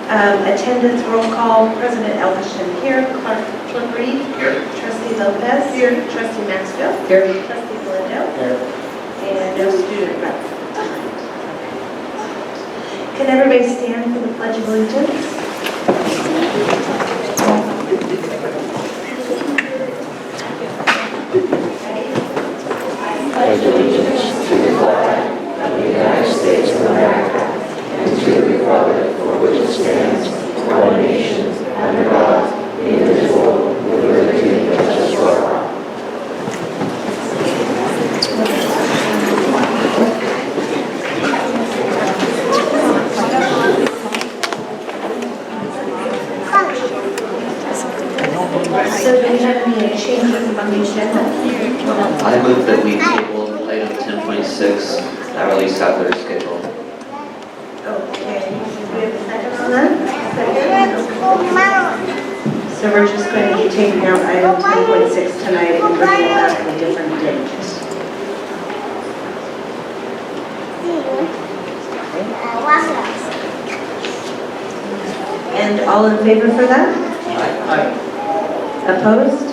Attendance roll call, President Elvishton here, Clerk Reed. Here. Trustee Lopez. Here. Trustee Maxfield. Here. Trustee Galindo. Here. And no student rep. Can everybody stand for the Pledge of Allegiance? Pledge allegiance to the flag of the United States of America and to the republic for which it stands, one nation, under God, indivisible, with liberty and justice for all. So do we have any changes on the agenda? I move that we table item 10.6 and release out their schedule. Okay. Do we have a second on that? Second. So we're just going to be taking out item 10.6 tonight and bringing it back on a different date. And all in favor for that? Opposed?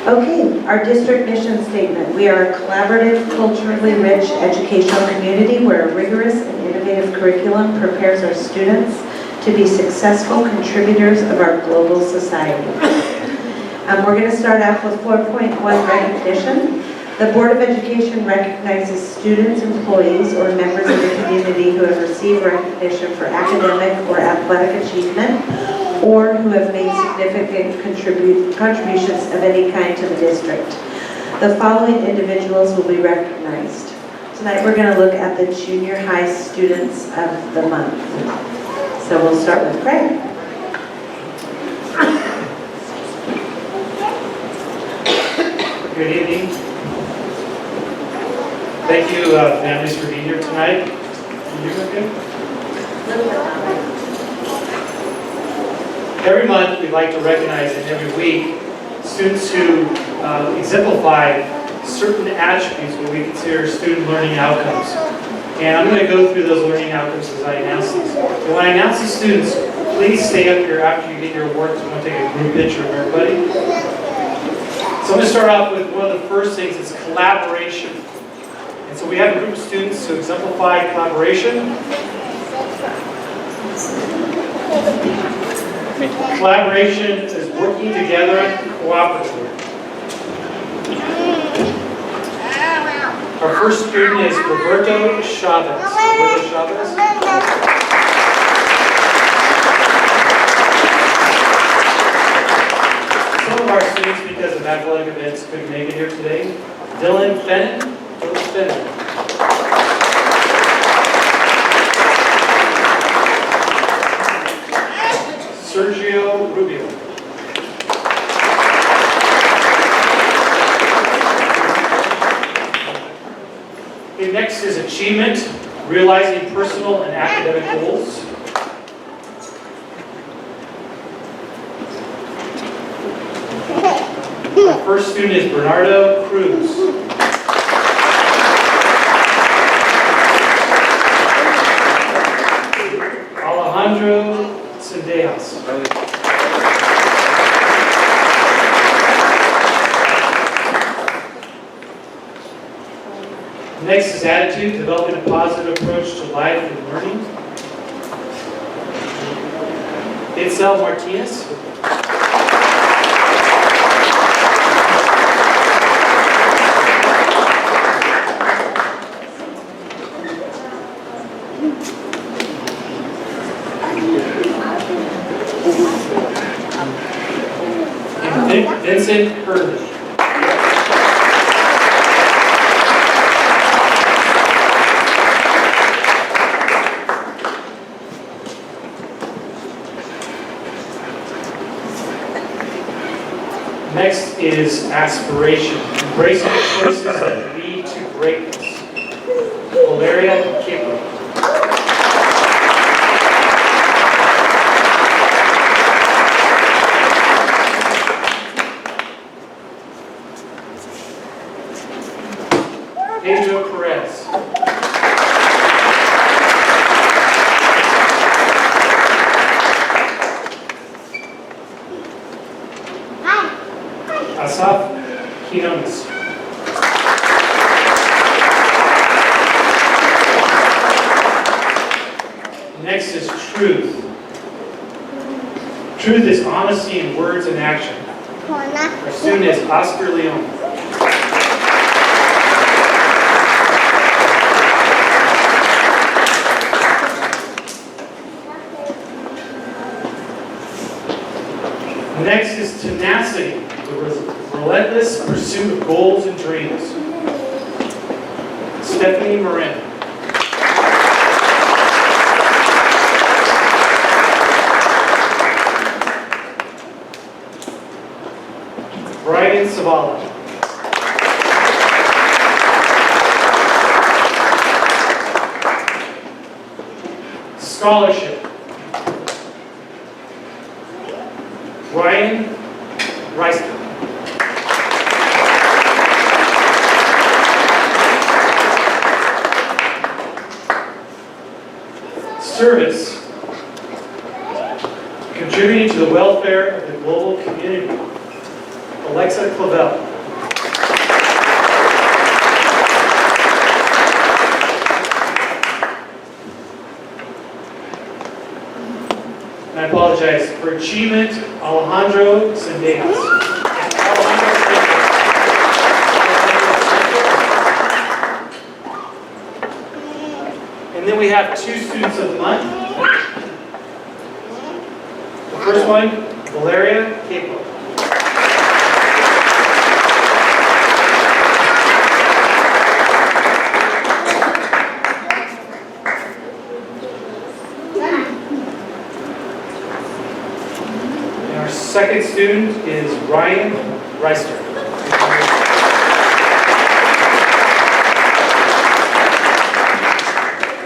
Okay, our district mission statement. We are a collaborative, culturally rich educational community where a rigorous and innovative curriculum prepares our students to be successful contributors of our global society. We're going to start off with 4.1 recognition. The Board of Education recognizes students, employees, or members of the community who have received recognition for academic or athletic achievement, or who have made significant contributions of any kind to the district. The following individuals will be recognized. Tonight we're going to look at the junior high students of the month. So we'll start with Craig. Good evening. Thank you, families, for being here tonight. Can you hear me okay? Every month, we like to recognize, and every week, students who exemplify certain attributes what we consider student learning outcomes. And I'm going to go through those learning outcomes as I announce these. And when I announce the students, please stay up here after you get your awards. I want to take a group picture of everybody. So I'm going to start off with one of the first things, it's collaboration. And so we have a group of students who exemplify collaboration. Collaboration is working together cooperatively. Our first student is Roberto Chavez. Roberto Chavez. Some of our students, because of athletic events, couldn't make it here today. Dylan Fenton. Dylan Fenton. Sergio Rubio. Okay, next is achievement, realizing personal and academic goals. Our first student is Bernardo Cruz. Alejandro Sendejas. Next is attitude, developing a positive approach to life and learning. Itzel Martinez. And Vincent Hurley. Next is aspiration, embracing the choices that lead to greatness. Valeria Kipper. Pedro Perez. next is truth. Truth is honesty in words and action. Our student is Oscar Leon. Next is tenacity, the relentless pursuit of goals and dreams. Stephanie Morin. Brian Savala. Scholarship. Ryan Reister. Service. Contributing to the welfare of the global community. Alexa Clavel. And I apologize for achievement, Alejandro Sendejas. And then we have two students of the month. The first one, Valeria Capo. Second student is Ryan Reister.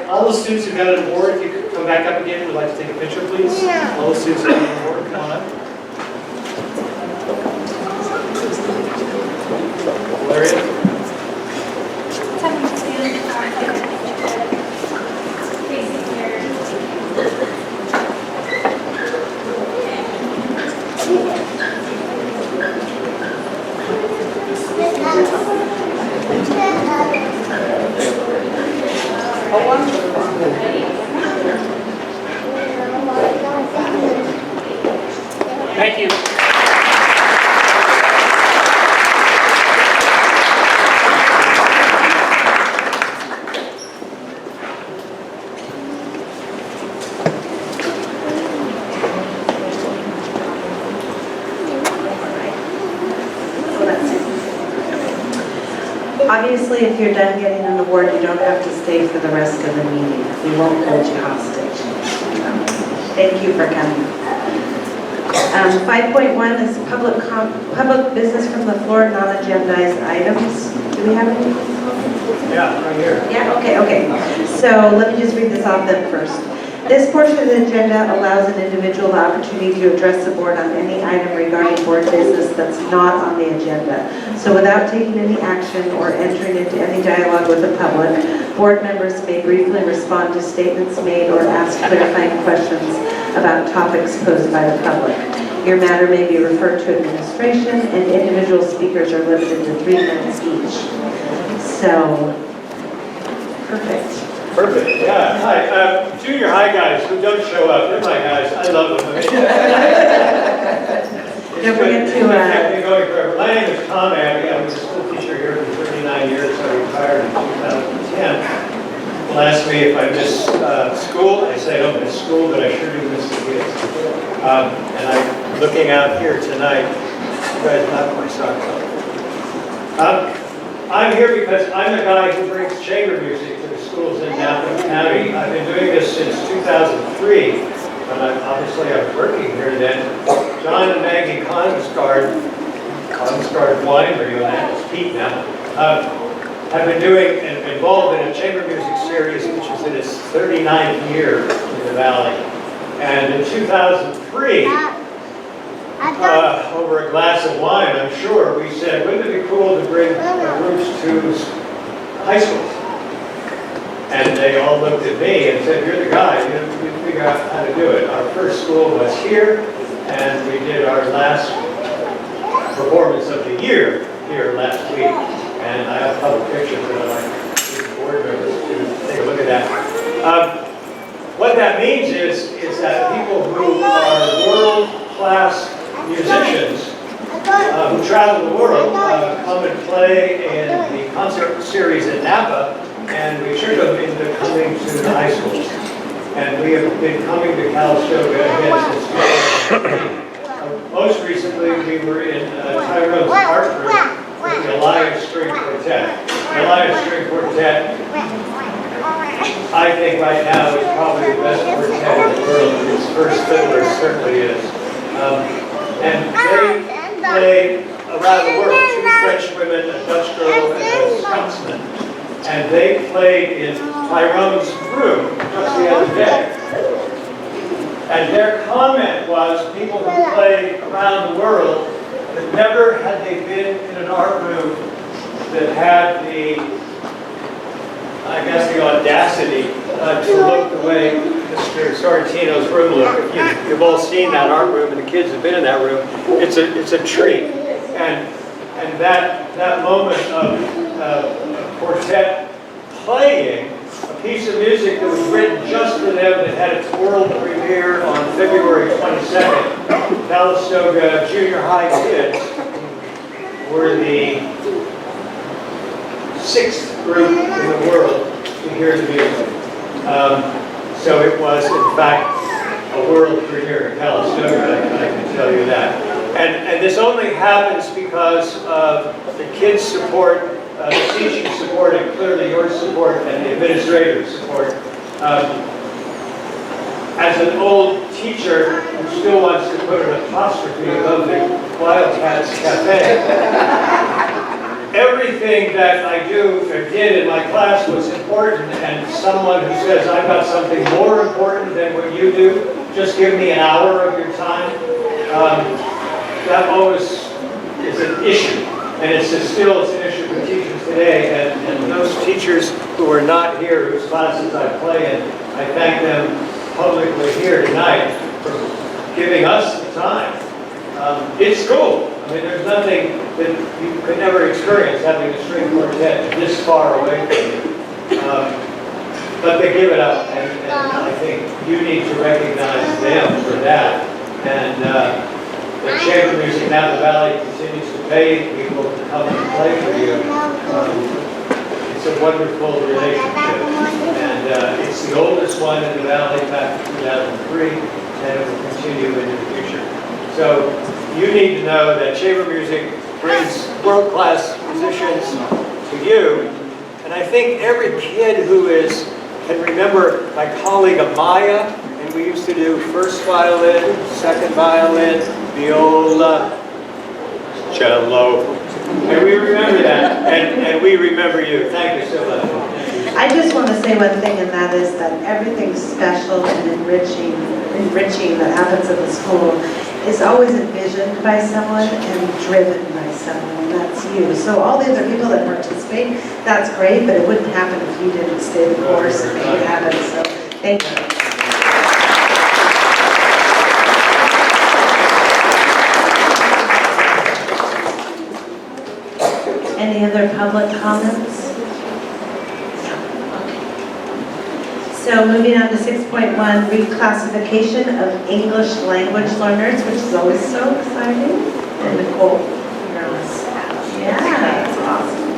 All the students who got an award, if you could come back up again, we'd like to take a picture, please. All the students who got an award, come on up. Valeria. Thank you. Obviously, if you're done getting an award, you don't have to stay for the rest of the meeting. We won't hold you hostage. Thank you for coming. 5.1 is public business from the floor, non-agendized items. Do we have any? Yeah, right here. Yeah, okay. So let me just read this off then first. This portion of the agenda allows an individual the opportunity to address the board on any item regarding board business that's not on the agenda. So without taking any action or entering into any dialogue with the public, board members may briefly respond to statements made or ask clarifying questions about topics posed by the public. Your matter may be referred to administration, and individual speakers are limited to 3 minutes each. So, perfect. Perfect, yeah. Hi, junior high guys who don't show up, they're my guys. I love them. Don't forget to, Kept me going forever. My name is Tom Abbey. I was a school teacher here for 39 years. I retired in 2010. People ask me if I miss school. I say I don't miss school, but I sure do miss the kids. And I'm looking out here tonight. You guys knocked my socks off. I'm here because I'm the guy who brings chamber music to the schools in Napa County. I've been doing this since 2003, and obviously I'm working here then. John and Maggie Consgard Winery, that's Pete now, have been doing and involved in a chamber music series which is in its 39th year in the Valley. And in 2003, over a glass of wine, I'm sure, we said, wouldn't it be cool to bring groups to high schools? And they all looked at me and said, you're the guy, you figure out how to do it. Our first school was here, and we did our last performance of the year here last week. And I have a couple pictures that I'd like the board members to take a look at that. What that means is that people who are world-class musicians who travel the world come and play in the concert series at Napa, and we trick them into coming to the high schools. And we have been coming to Calistoga again since 2003. Most recently, we were in Tyrone's art group with the Elias String Quartet. The Elias String Quartet, I think right now is probably the best quartet in the world. Its first fiddler certainly is. And they play around the world. 2 French women, a Dutch girl, and a Scotsman. And they played in Tyrone's room just the other day. And their comment was, people who play around the world, that never had they been in an art room that had the, I guess, the audacity to look the way Mr. Sorrentino's room looked. You've all seen that art room, and the kids have been in that room. It's a treat. And that moment of quartet playing a piece of music that was written just for them, that had its world premiere on February 22nd. Calistoga junior high kids were the 6th group in the world to hear the music. So it was, in fact, a world premiere in Calistoga, I can tell you that. And this only happens because of the kids' support, the teaching support, and clearly your support, and the administrative support. As an old teacher who still wants to put an apostrophe above the Wildcats Cafe, everything that I do or did in my class was important, and someone who says, I've got something more important than what you do, just give me an hour of your time, that always is an issue. And it's an issue for teachers today, and those teachers who are not here, whose classes I play in, I thank them publicly here tonight for giving us the time. It's cool. I mean, there's nothing that you could never experience having a string quartet this far away from you. But they give it up, and I think you need to recognize them for that. And the Chamber Music Napa Valley continues to pay people to come and play for you. It's a wonderful relationship, and it's the oldest one in the valley back in 2003, and it will continue into the future. So you need to know that chamber music brings world-class musicians to you, and I think every kid who can remember my colleague Amaya, and we used to do first violin, second violin, viola, cello, and we remember that, and we remember you. Thank you so much. I just want to say one thing, and that is that everything special and enriching that happens at the school is always envisioned by someone and driven by someone, and that's you. So all the other people that participate, that's great, but it wouldn't happen if you didn't stay the course and make it happen. So thank you. Any other public comments? So moving on to 6.1, reclassification of English language learners, which is always so exciting. And Nicole, yeah, that's awesome.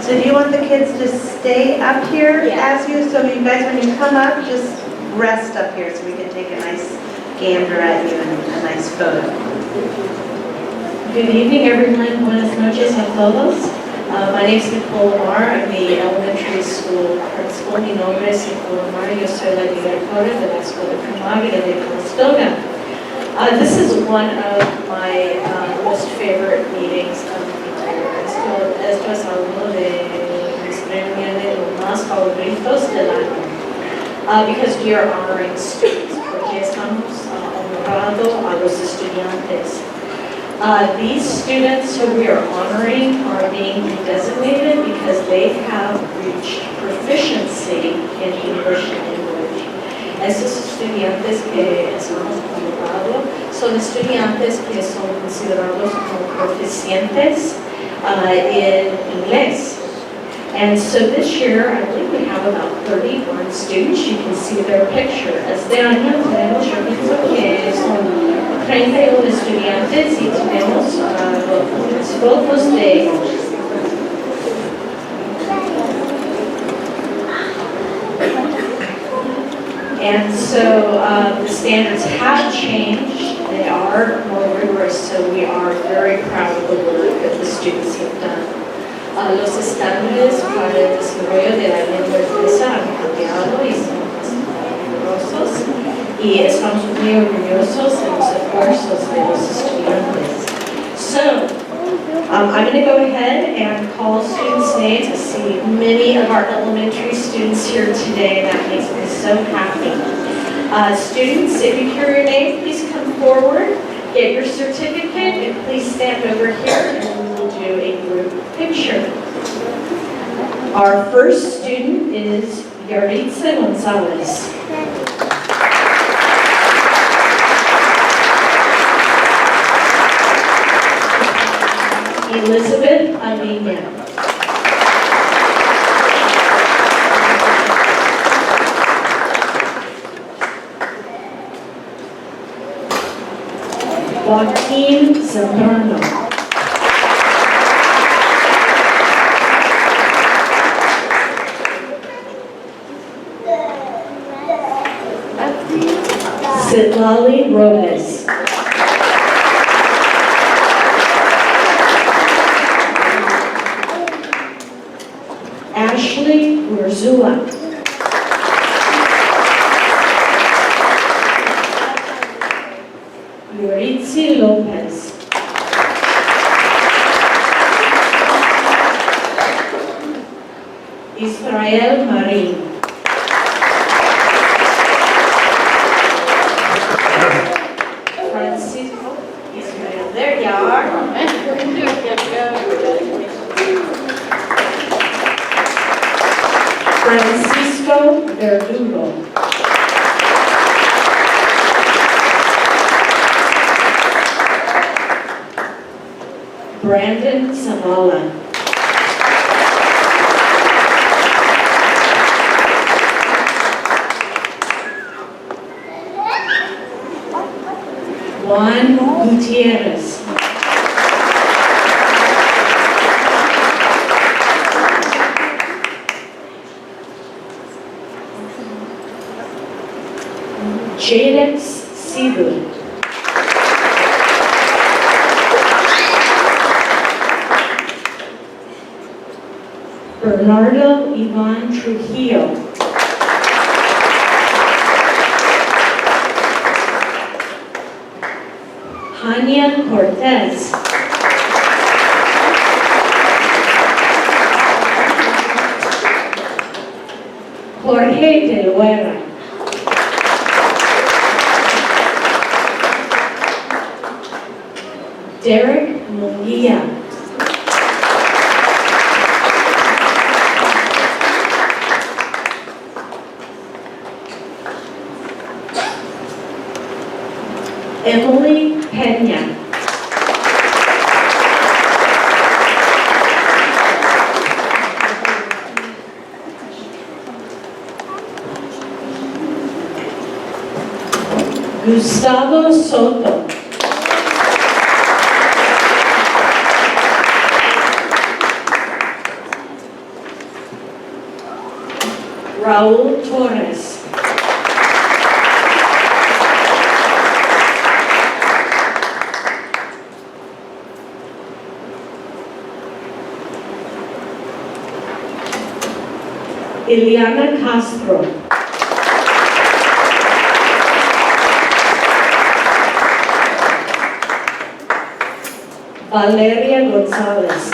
So do you want the kids to stay up here as you? So you guys, when you come up, just rest up here so we can take a nice gander at you and a nice photo. Good evening, everyone. Buenas noches a todos. My name is Nicole Lamar. I'm the elementary school principal. Mi nombre es Nicole Lamar. Yo soy la directora de la escuela primaria de Calistoga. This is one of my most favorite meetings of the entire school. Esto es uno de mis reuniones más favoritos del año. Because we are honoring students. Porque estamos honrando a los estudiantes. These students who we are honoring are being designated because they have reached proficiency in English language. Estos estudiantes que estamos honrando son estudiantes que son considerados como proficientes en inglés. And so this year, I believe we have about 31 students. You can see their picture. Este año tenemos, yo pienso que son 31 estudiantes y tenemos las fotos de And so the standards have changed. They are more rigorous, so we are very proud of the work that the students have done. Los estándares para el desarrollo de la lengua inglesa han cambiado y son más rigurosos. Y estamos muy orgullosos de los esfuerzos de los estudiantes. So, I'm going to go ahead and call students' names. I see many of our elementary students here today, and that makes me so happy. Students, if you hear your name, please come forward, get your certificate, and please stand over here, and we will do a group picture. Our first student is Yaritza Gonzalez. Elizabeth Amina. Joaquin Zambrano. Citlali Robles. Ashley Urzula. Yuritsi Lopez. Israel Marin. Francisco Israel. There you are. Francisco Verdugo. Brandon Samala. Juan Gutierrez. Jadex Sibu. Bernardo Ivan Trujillo. Hania Cortez. Jorge de Luera. Derek Munguia. Emily Pena. Gustavo Soto. Raúl Torres. Ileana Castro. Valeria Gonzalez.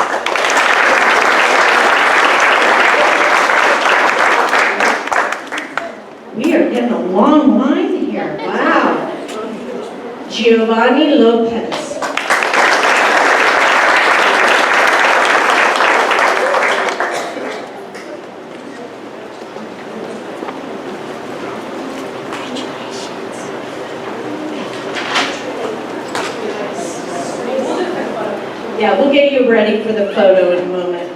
We are getting a long line here. Wow. Giovanni Lopez. Yeah, we'll get you ready for the photo in a moment.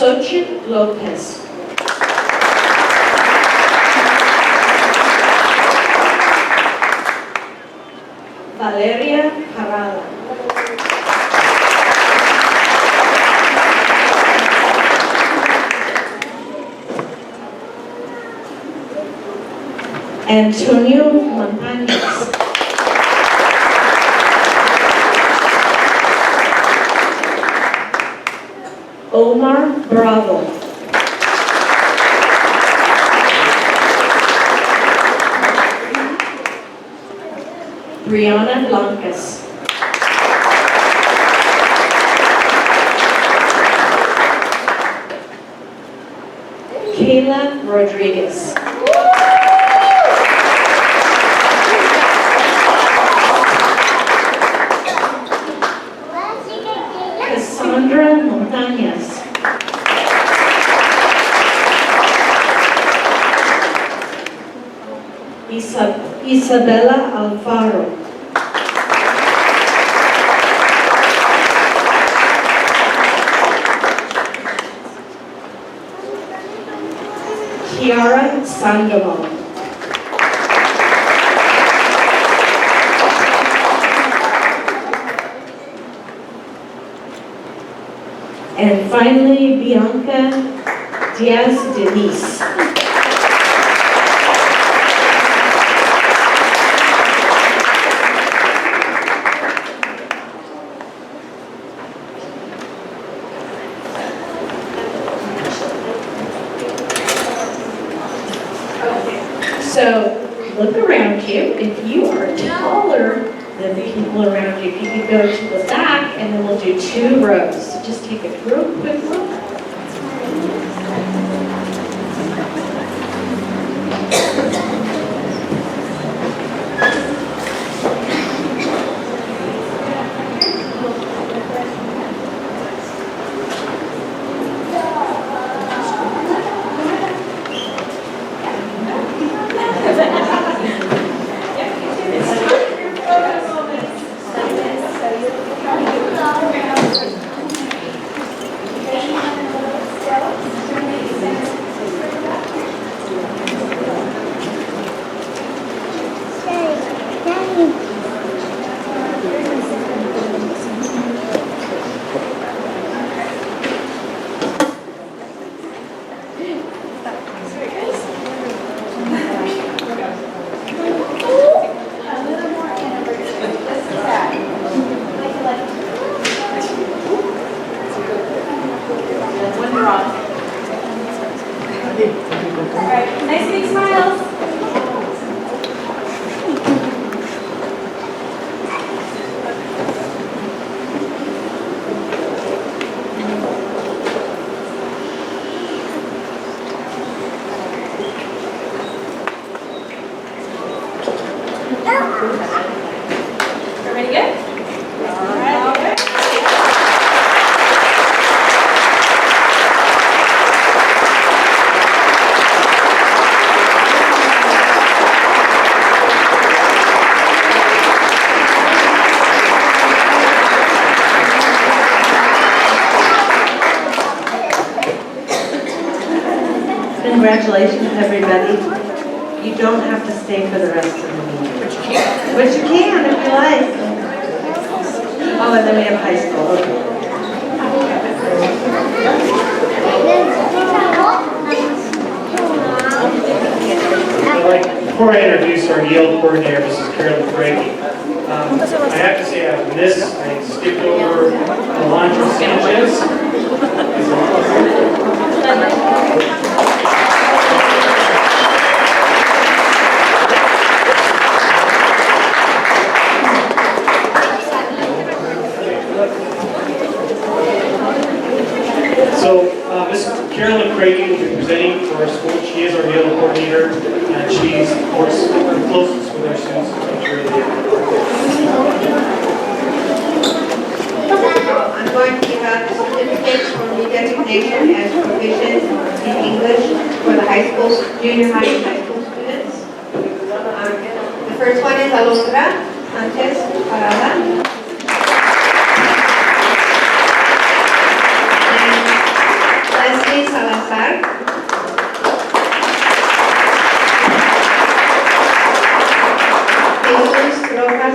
Xochitl Lopez. Valeria Parada. Antonio Montañez. Omar Bravo. Brianna Blancas. Kayla Rodriguez. Cassandra Montañez. Isabella Alfaro. Kiara Sandoval. And finally, Bianca Diaz Denise. So look around you. If you are taller than the people around you, if you could go to the back, and then we'll do 2 rows. So just take a real quick look. Nice big smiles. Everybody good? All right. Congratulations, everybody. You don't have to stay for the rest of the meeting. But you can if you like. Oh, and then we have high school, okay. Before I introduce our Yale coordinator, Mrs. Carolyn Brady, I have to say I skipped over Alondra Sanchez. So, Ms. Carolyn Craigie will be presenting for our school. She is our Yale coordinator, and she's, of course, the closest with our students to make sure they I'm going to give out the certificates for redesignation as proficient in English for the high school, junior high and high school students. The first one is Alondra Sanchez Parada. And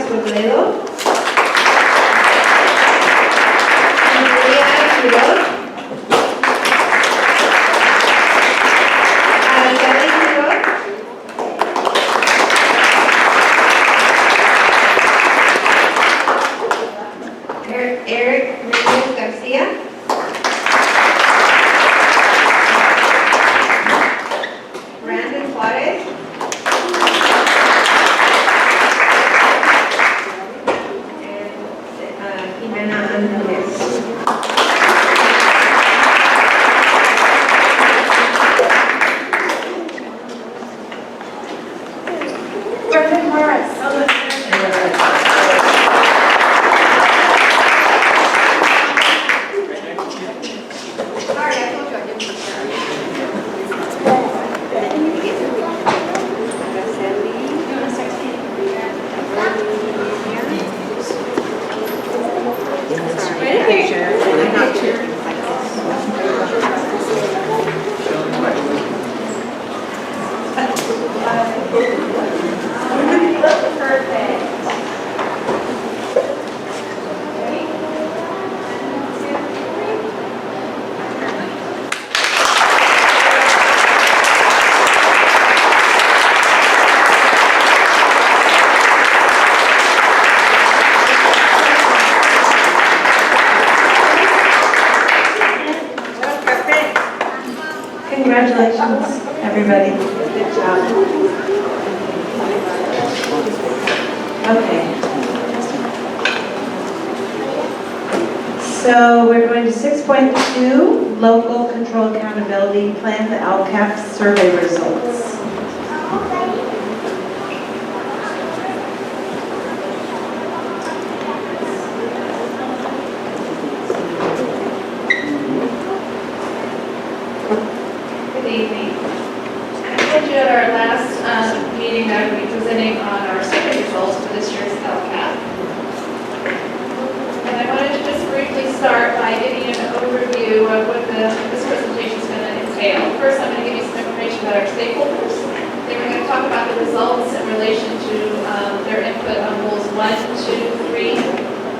Robledo. María Quiroz. Araceli Quiroz. Eric Reyes Garcia. Brandon Juarez. And Jimena Angeles. Brendan Morris. Sorry, I told you I didn't share. Right here. Congratulations, everybody. Good job. Okay. So we're going to 6.2, Local Control Accountability Plan, the LCAP survey results. Good evening. I told you at our last meeting that we'll be presenting on our survey results for this year's LCAP. And I wanted to just briefly start by giving you an overview of what this presentation is going to entail. First, I'm going to give you some information about our stakeholders. Then we're going to talk about the results in relation to their input on goals 1, 2, 3.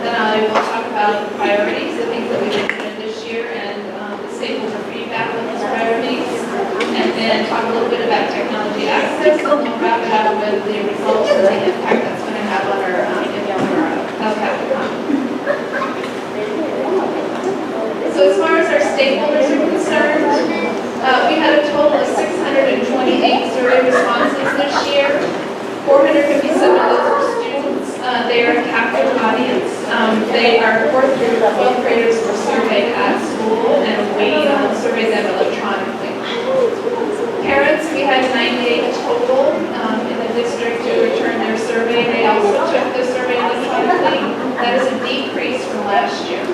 Then I will talk about priorities, the things that we've implemented this year, and the stakeholder feedback on those priorities. And then talk a little bit about technology access, and we'll wrap it up with the results and the impact that's going to have on our LCAP. So as far as our stakeholders are concerned, we had a total of 628 survey responses this year. 457 of those were students. They are a captive audience. They are 4th through 12th graders were surveyed at school, and we surveyed them electronically. Parents, we had 98 total in the district who returned their survey. They also took the survey electronically. That is a decrease from last year.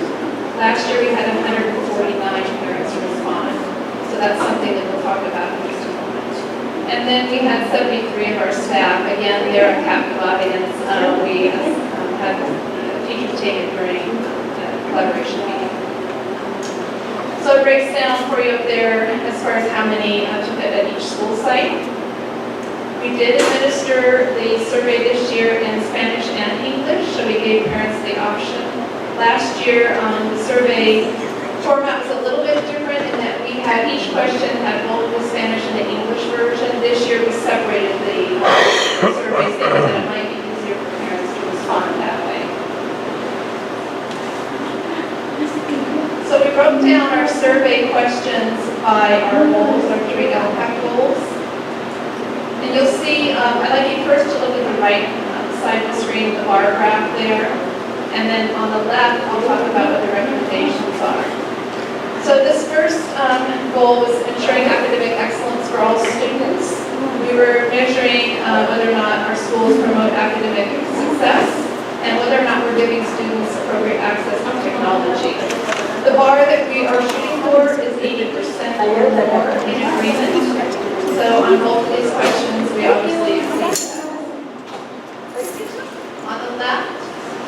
Last year we had 149 parents respond. So that's something that we'll talk about in just a moment. And then we had 73 of our staff. Again, they're a captive audience. We had teachers take it during collaboration meeting. So it breaks down for you up there as far as how many took it at each school site. We did administer the survey this year in Spanish and English, so we gave parents the option. Last year, the survey format was a little bit different in that we had each question had both the Spanish and the English version. This year we separated the surveys thinking that it might be easier for parents to respond that way. So we broke down our survey questions by our goals, our 3 LCAP goals. And you'll see, I'd like you first to look at the right side of the screen, the bar graph there. And then on the left, I'll talk about what the recommendations are. So this first goal was ensuring academic excellence for all students. We were measuring whether or not our schools promote academic success and whether or not we're giving students appropriate access to technology. The bar that we are shooting for is 80% or more in agreement. So on both of these questions, we obviously exceed that. On the left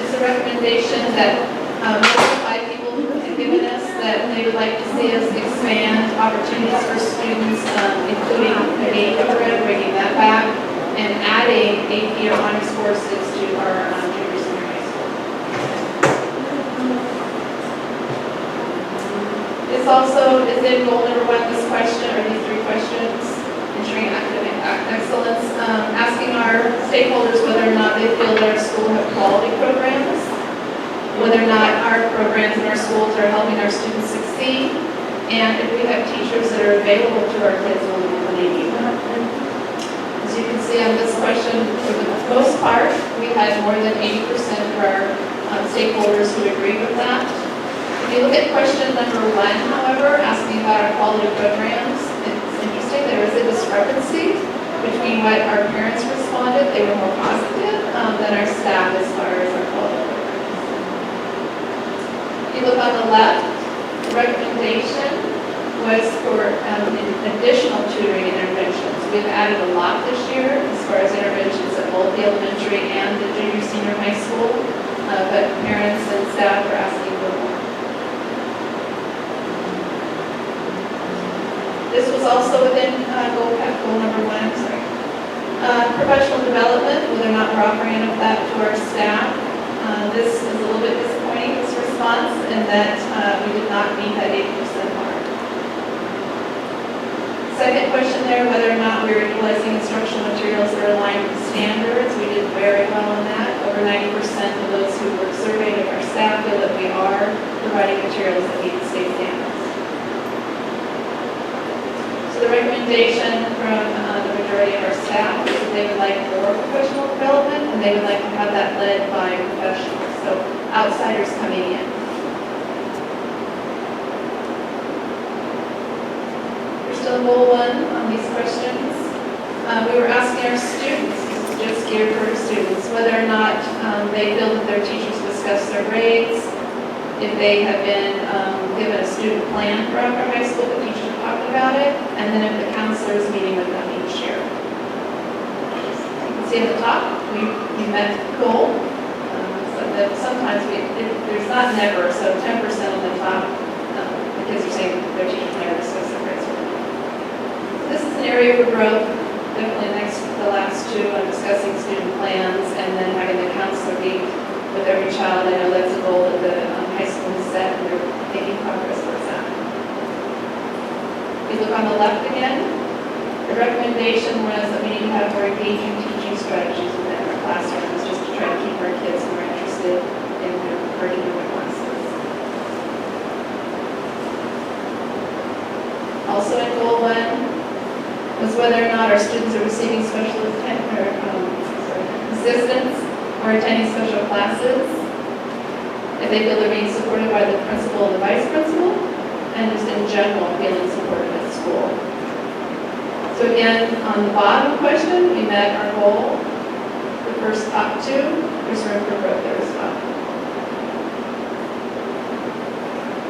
is a recommendation that notified people who have given us that they would like to see us expand opportunities for students, including the AP program, bringing that back, and adding AP or honors courses to our junior whether or not our programs in our schools are helping our students succeed, and if we have teachers that are available to our kids when they need them. As you can see on this question, for the most part, we had more than 80% of our stakeholders who agreed with that. If you look at question number 1, however, asking about our quality programs, it's interesting, there is a discrepancy between what our parents responded, they were more positive, than our staff as far as our quality programs. If you look on the left, the recommendation was for additional tutoring interventions. We've added a lot this year as far as interventions at both the elementary and the junior senior high school, but parents and staff are asking for more. This was also within goal number 1, I'm sorry. Professional development, whether or not we're offering enough of that to our staff. This is a little bit disappointing, this response, in that we did not meet that 80% mark. Second question there, whether or not we were utilizing instructional materials that are aligned with standards. We did very well on that. Over 90% of those who were surveyed of our staff feel that we are providing materials that meet the state standards. So the recommendation from the majority of our staff is that they would like more professional development, and they would like to have that led by professionals, so outsiders coming in. We're still in goal 1 on these questions. We were asking our students, this is just geared for our students, whether or not they feel that their teachers discuss their grades, if they have been given a student plan throughout their high school, the teachers have talked about it, and then if the counselor is meeting with them each year. You can see at the top, we met goal. So that sometimes there's not never, so 10% on the top, the kids are saying their teachers never discuss their grades with them. This is an area for growth, definitely next to the last 2 on discussing student plans and then having the counselor meet with every child. I know that's a goal that the high school has set, and they're making progress towards that. If you look on the left again, the recommendation was that we need to have more engaging teaching strategies within our classrooms, just to try to keep our kids more interested in their curriculum classes. Also in goal 1 was whether or not our students are receiving special assistance or attending special classes, if they feel they're being supported by the principal and the vice principal, and just in general feeling supported at school. So again, on the bottom question, we met our goal. The first top 2, there's room for growth there as well.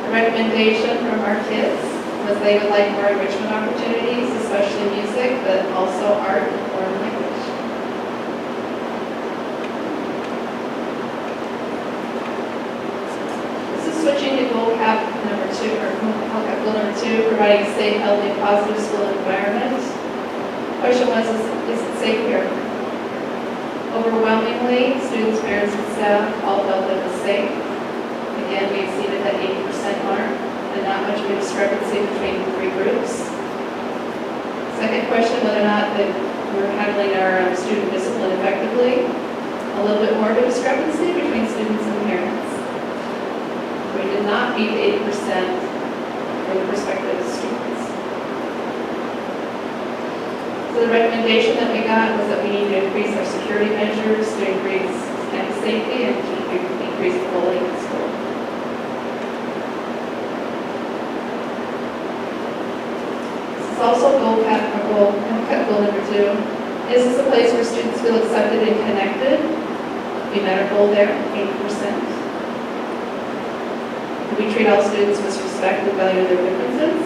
The recommendation from our kids was they would like more enrichment opportunities, especially music, but also art and foreign language. Switching to goal cap number 2, or goal cap goal number 2, providing a safe, healthy, and positive school environment. Question was, is it safe here? Overwhelmingly, students, parents, and staff all felt that it was safe. Again, we exceeded that 80% mark, and not much of a discrepancy between the 3 groups. Second question, whether or not that we're handling our student discipline effectively. A little bit more of a discrepancy between students and parents. We did not meet 80% from the perspective of students. So the recommendation that we got was that we need to increase our security measures to increase campus safety and to increase bullying in school. This is also goal number 2. Is this a place where students feel accepted and connected? We met our goal there, 80%. We treat all students with respect and value their differences.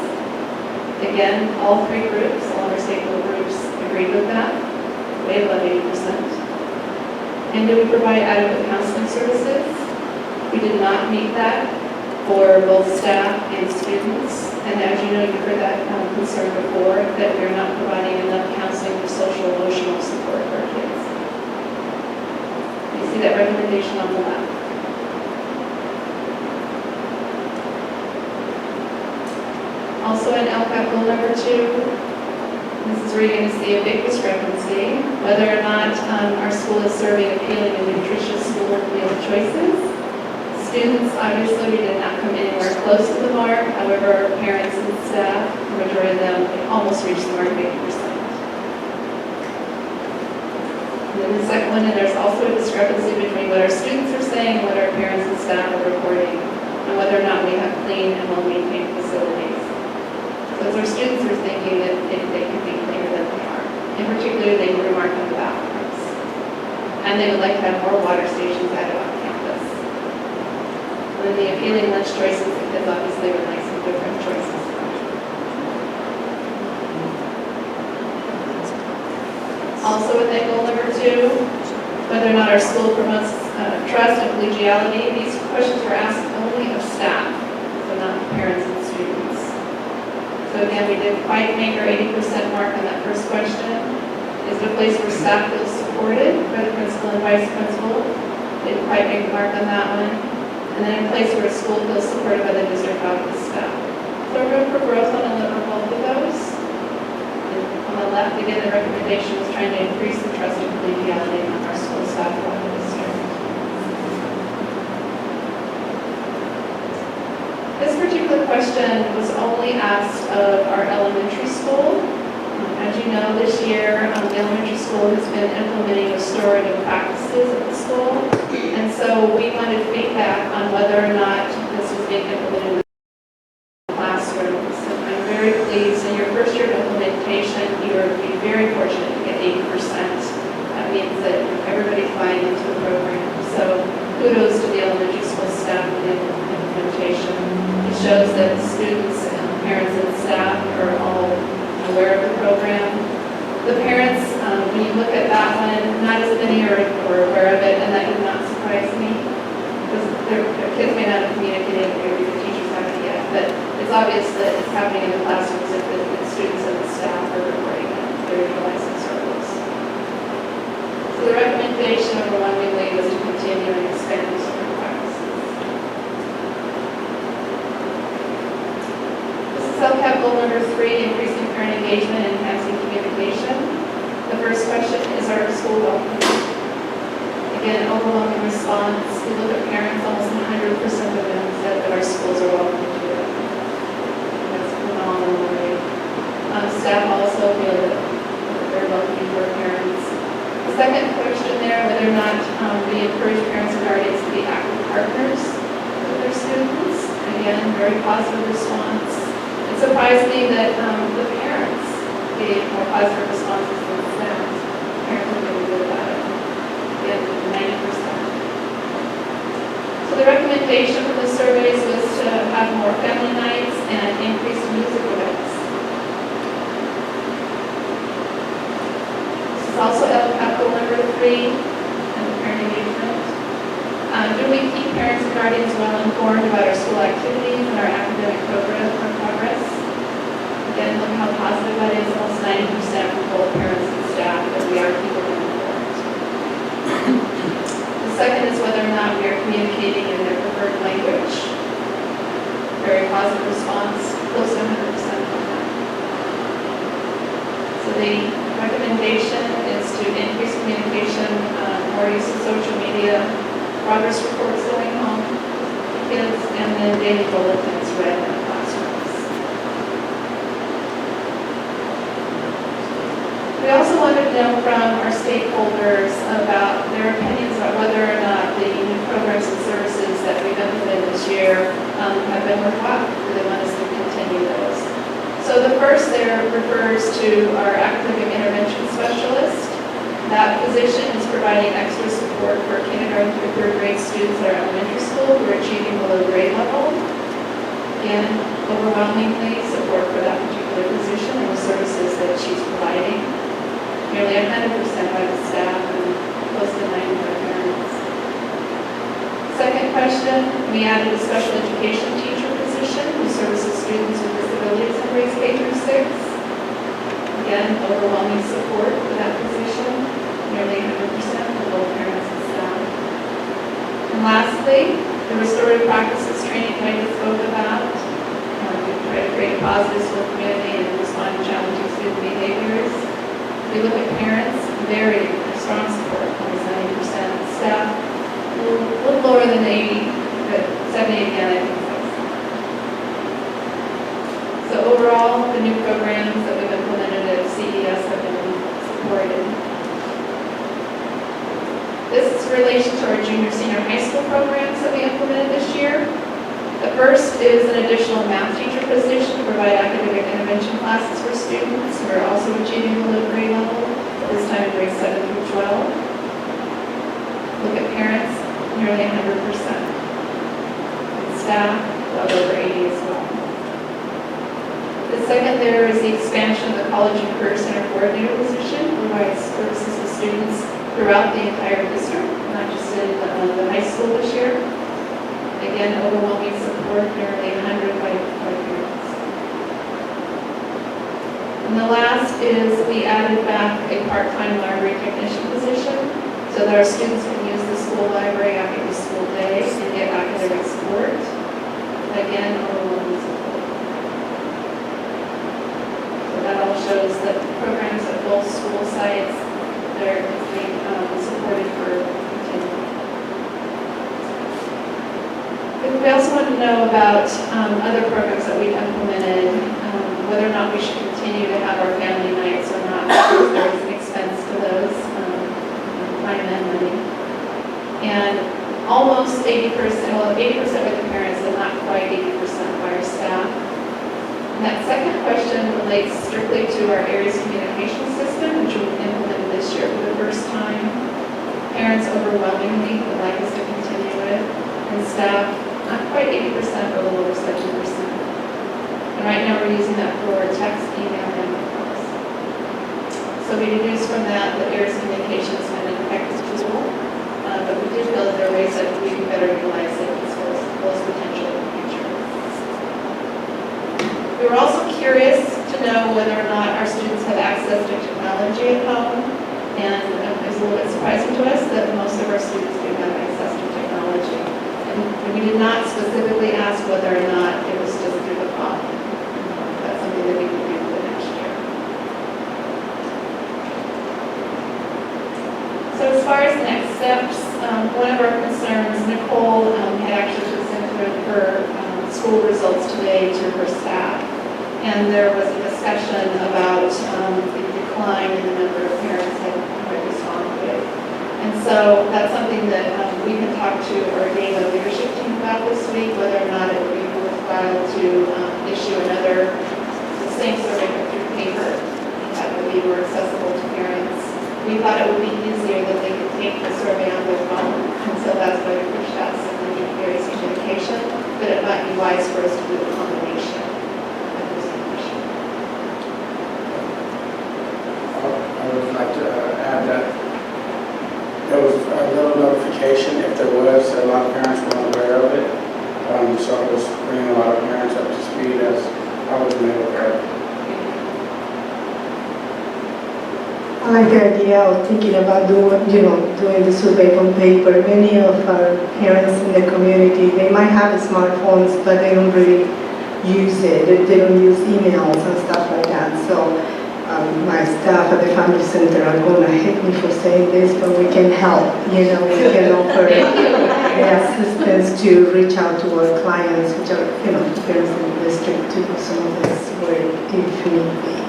Again, all 3 groups, all our stakeholder groups agreed with that, way above 80%. And do we provide adequate counseling services? We did not meet that for both staff and students. And as you know, you've heard that concern before, that we're not providing enough counseling for social emotional support for our kids. You see that recommendation on the left. Also in LCAP goal number 2, this is where you're going to see a big discrepancy, whether or not our school is serving appealing and nutritious school meal choices, Students, obviously, we did not come anywhere close to the mark. However, parents and staff, the majority of them, almost reached the mark of 80%. And then the second one, and there's also a discrepancy between what our students are saying and what our parents and staff are reporting, and whether or not we have clean and well-maintained facilities. So as our students are thinking that they can be cleaner than they are. In particular, they remark on the bathrooms. And they would like to have more water stations added on campus. And then the appealing lunch choices, because obviously would like some different choices. Also within goal number 2, whether or not our school promotes trust and collegiality. These questions were asked only of staff, so not parents and students. So again, we didn't quite make our 80% mark on that first question. Is it a place where staff feels supported by the principal and vice principal? Didn't quite make the mark on that one. And then a place where a school feels supported by the district office staff. So room for growth on both of those. On the left, again, the recommendation was trying to increase the trust and collegiality among our school staff throughout the district. This particular question was only asked of our elementary school. As you know, this year, the elementary school has been implementing restorative practices at the school. And so we wanted feedback on whether or not this was being implemented in the classrooms. And I'm very pleased in your first year of implementation, you are very fortunate to get 80%. That means that everybody's buying into the program. So kudos to the elementary school staff for the implementation. It shows that students and parents and staff are all aware of the program. The parents, when you look at that one, not as many are aware of it, and that did not surprise me, because their kids may not have communicated, maybe the teachers haven't yet, but it's obvious that it's happening in the classrooms if the students and the staff are reporting it, they're utilizing circles. So the recommendation overwhelmingly was to continue and expand these practices. This is LCAP goal number 3, increasing parent engagement and enhancing communication. The first question is our school welcome. Again, overwhelming response. We look at parents, almost 100% of them said that our schools are welcome to it. That's phenomenal. Staff also feel that they're welcoming for parents. The second question there, whether or not we encourage parents and guardians to be active partners with their students. Again, very positive response. It surprised me that the parents gave more positive responses than the staff. Parents are really good about it. Again, 90%. So the recommendation from the surveys was to have more family nights and increased music events. This is also LCAP goal number 3, and the parent engagement. Do we keep parents and guardians well informed about our school activities and our academic progress? Again, look how positive that is, almost 90% from both parents and staff that we are keeping them informed. The second is whether or not we are communicating in their preferred language. Very positive response, close to 100% on that. So the recommendation is to increase communication, more use of social media, progress reports going home to kids, and then daily bulletins read in the classrooms. We also wanted to know from our stakeholders about their opinions about whether or not the new programs and services that we've implemented this year have been worthwhile. Do they want us to continue those? So the first there refers to our academic intervention specialist. That position is providing extra support for kindergarten through 3rd grade students at our elementary school who are achieving below grade level. Again, overwhelmingly support for that particular position and the services that she's providing. Nearly 100% by the staff and close to 90% by parents. Second question, we added a special education teacher position who services students with disabilities in grades K through 6. Again, overwhelming support for that position, nearly 100% for both parents and staff. And lastly, the restorative practices training that I just spoke about. We try to create positives for the community and respond to challenging student behaviors. We look at parents, very strong support, almost 90%. Staff, a little lower than 80, Good. 70 again, I think. So overall, the new programs that we've implemented at CES have been supported. This is in relation to our junior, senior high school programs that we implemented this year. The first is an additional math teacher position to provide academic intervention classes for students who are also achieving below grade level, this time in grades 7 through 12. Look at parents, nearly 100%. And staff, well over 80 as well. The second there is the expansion of the College and Career Center coordinator position, provides services to students throughout the entire district, not just in the high school this year. Again, overwhelming support, nearly 100 by parents. And the last is we added back a part-time library technician position so that our students can use the school library after the school day and get academic support. Again, overwhelming support. So that all shows that programs at both school sites, they're being supported for continuing. We also want to know about other programs that we've implemented, whether or not we should continue to have our family nights or not. There's an expense to those, time and money. And almost 80%, well, 80% with the parents and not quite 80% by our staff. And that second question relates strictly to our Aries communication system, which we implemented this year for the first time. Parents overwhelmingly would like us to continue it, and staff, not quite 80%, but a little over 70%. And right now we're using that for text, email, and calls. So we deduced from that that Aries communication has been an effective tool, but we did feel that there are ways that we can better utilize it as well as potential in the future. We were also curious to know whether or not our students have access to technology at home, and it was a little bit surprising to us that most of our students do have access to technology. And we did not specifically ask whether or not it was just through the phone. That's something that we can do for the next year. So as far as next steps, one of our concerns, Nicole had actually presented her school results today to her staff. And there was a discussion about the decline in the number of parents that might respond with. And so that's something that we can talk to our data leadership team about this week, whether or not it would be worthwhile to issue another, the same survey but through paper that would be more accessible to parents. We thought it would be easier that they could take the survey on their phone, and so that's why we pushed out some of the various communication, but it might be wise for us to do a combination of this information. I would like to add that there was a little notification if there was. A lot of parents weren't aware of it. So I was bringing a lot of parents up to speed as I was made aware. I like the idea of thinking about doing the survey on paper. Many of our parents in the community, they might have smartphones, but they don't really use it. They don't use emails and stuff like that. So my staff at the Family Center are going to hate me for saying this, but we can help. We can offer the assistance to reach out to our clients, which are, the parents in the district, to do some of this work if need be.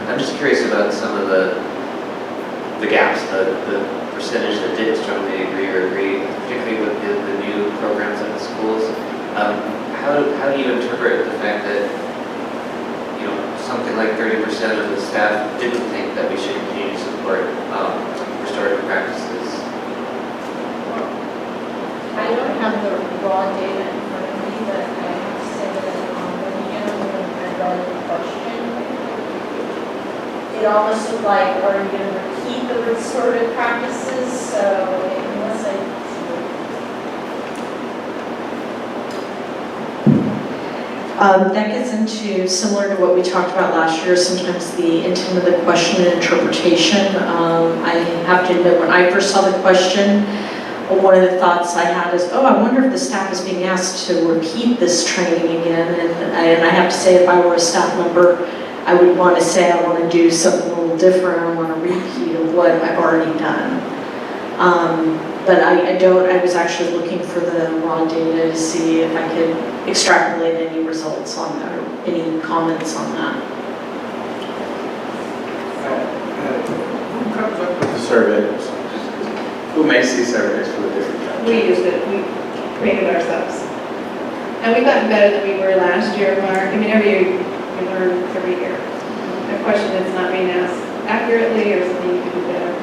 I'm just curious about some of the gaps, the percentage that didn't strongly agree or agree, particularly with the new programs at the schools. How do you interpret the fact that something like 30% of the staff didn't think that we should continue to support restorative practices? I don't have the raw data in front of me, but I have to say that when I read the question, it almost looked like, are you going to repeat the restorative practices? So unless That gets into similar to what we talked about last year, sometimes the intent of the question and interpretation. I have to admit, when I first saw the question, one of the thoughts I had is, I wonder if the staff is being asked to repeat this training again. And I have to say, if I were a staff member, I would want to say I want to do something a little different, I want a repeat of what I've already done. But I was actually looking for the raw data to see if I could extrapolate any results on that, or any comments on that. Who comes up with the surveys? Who makes these surveys for the different jobs? We used it, we created ourselves. And we've gotten better than we were last year, Mark. I mean, every year, we learn every year. A question that's not being asked accurately or something you can do better.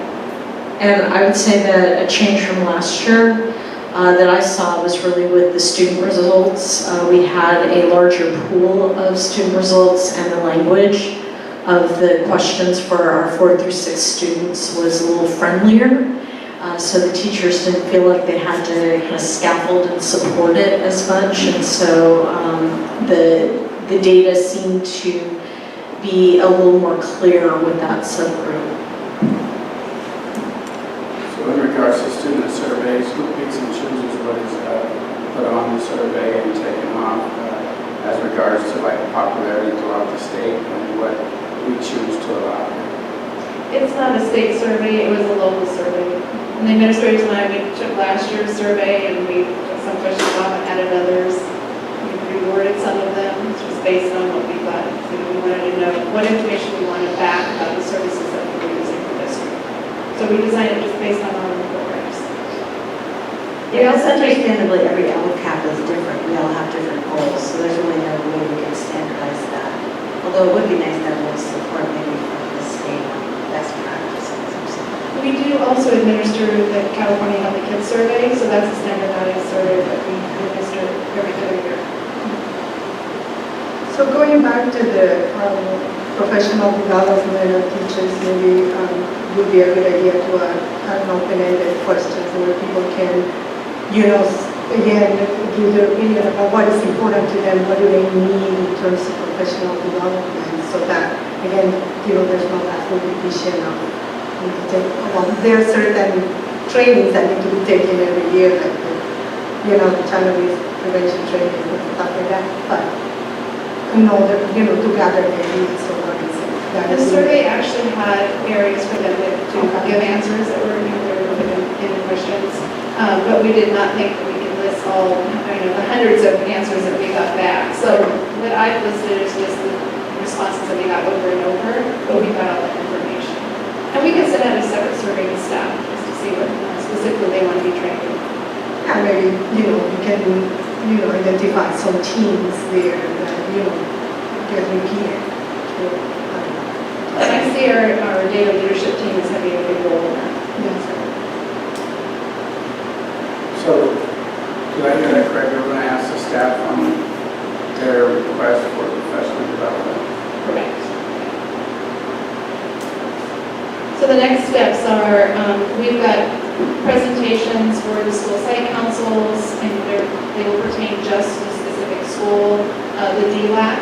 And I would say that a change from last year that I saw was really with the student results. We had a larger pool of student results, and the language of the questions for our 4th through 6th students was a little friendlier. So the teachers didn't feel like they had to kind of scaffold and support it as much. And so the data seemed to be a little more clear with that subgroup. So in regards to student surveys, who picks and chooses what is put on the survey and taken off as regards to like popularity throughout the state and what we choose to allow? It's not a state survey, it was a local survey. And the administrators and I, we took last year's survey and we took some questions off and added others. We reworded some of them, just based on what we thought. We wanted to know what information we wanted back about the services that we were using for district. So we designed it just based on our own programs. Yes, understandably, every LCAP is different. We all have different goals, so there's really no way we can standardize that. Although it would be nice to have a little support maybe from the state on best practices or something. We do also administer the California Healthy Kids Survey, so that's a standardized survey that we administer every other year. So going back to the professional development of teachers, maybe would be a good idea to have an open-ended questions where people can, again, give their opinion about what is important to them, what do they need in terms of professional development, so that, again, there's not that repetition of, there are certain trainings that need to be taken every year, like the child abuse prevention training and stuff like that, but in order, to gather the needs of what is it. The survey actually had areas for them to give answers that were in the questions, but we did not think that we could list all, the hundreds of answers that we got back. So what I've listed is just the responses that we got over and over, but we got all that information. And we can send out a separate survey to staff just to see what specifically they want to be trained in. And maybe, you can, identify some teams there that, get repeated. And I see our data leadership team is having a big role in that. So, do I hear that correctly? We're going to ask the staff on their request for professional development. Correct. So the next steps are, we've got presentations for the school site councils, and they will pertain just to the specific school. The DLAC,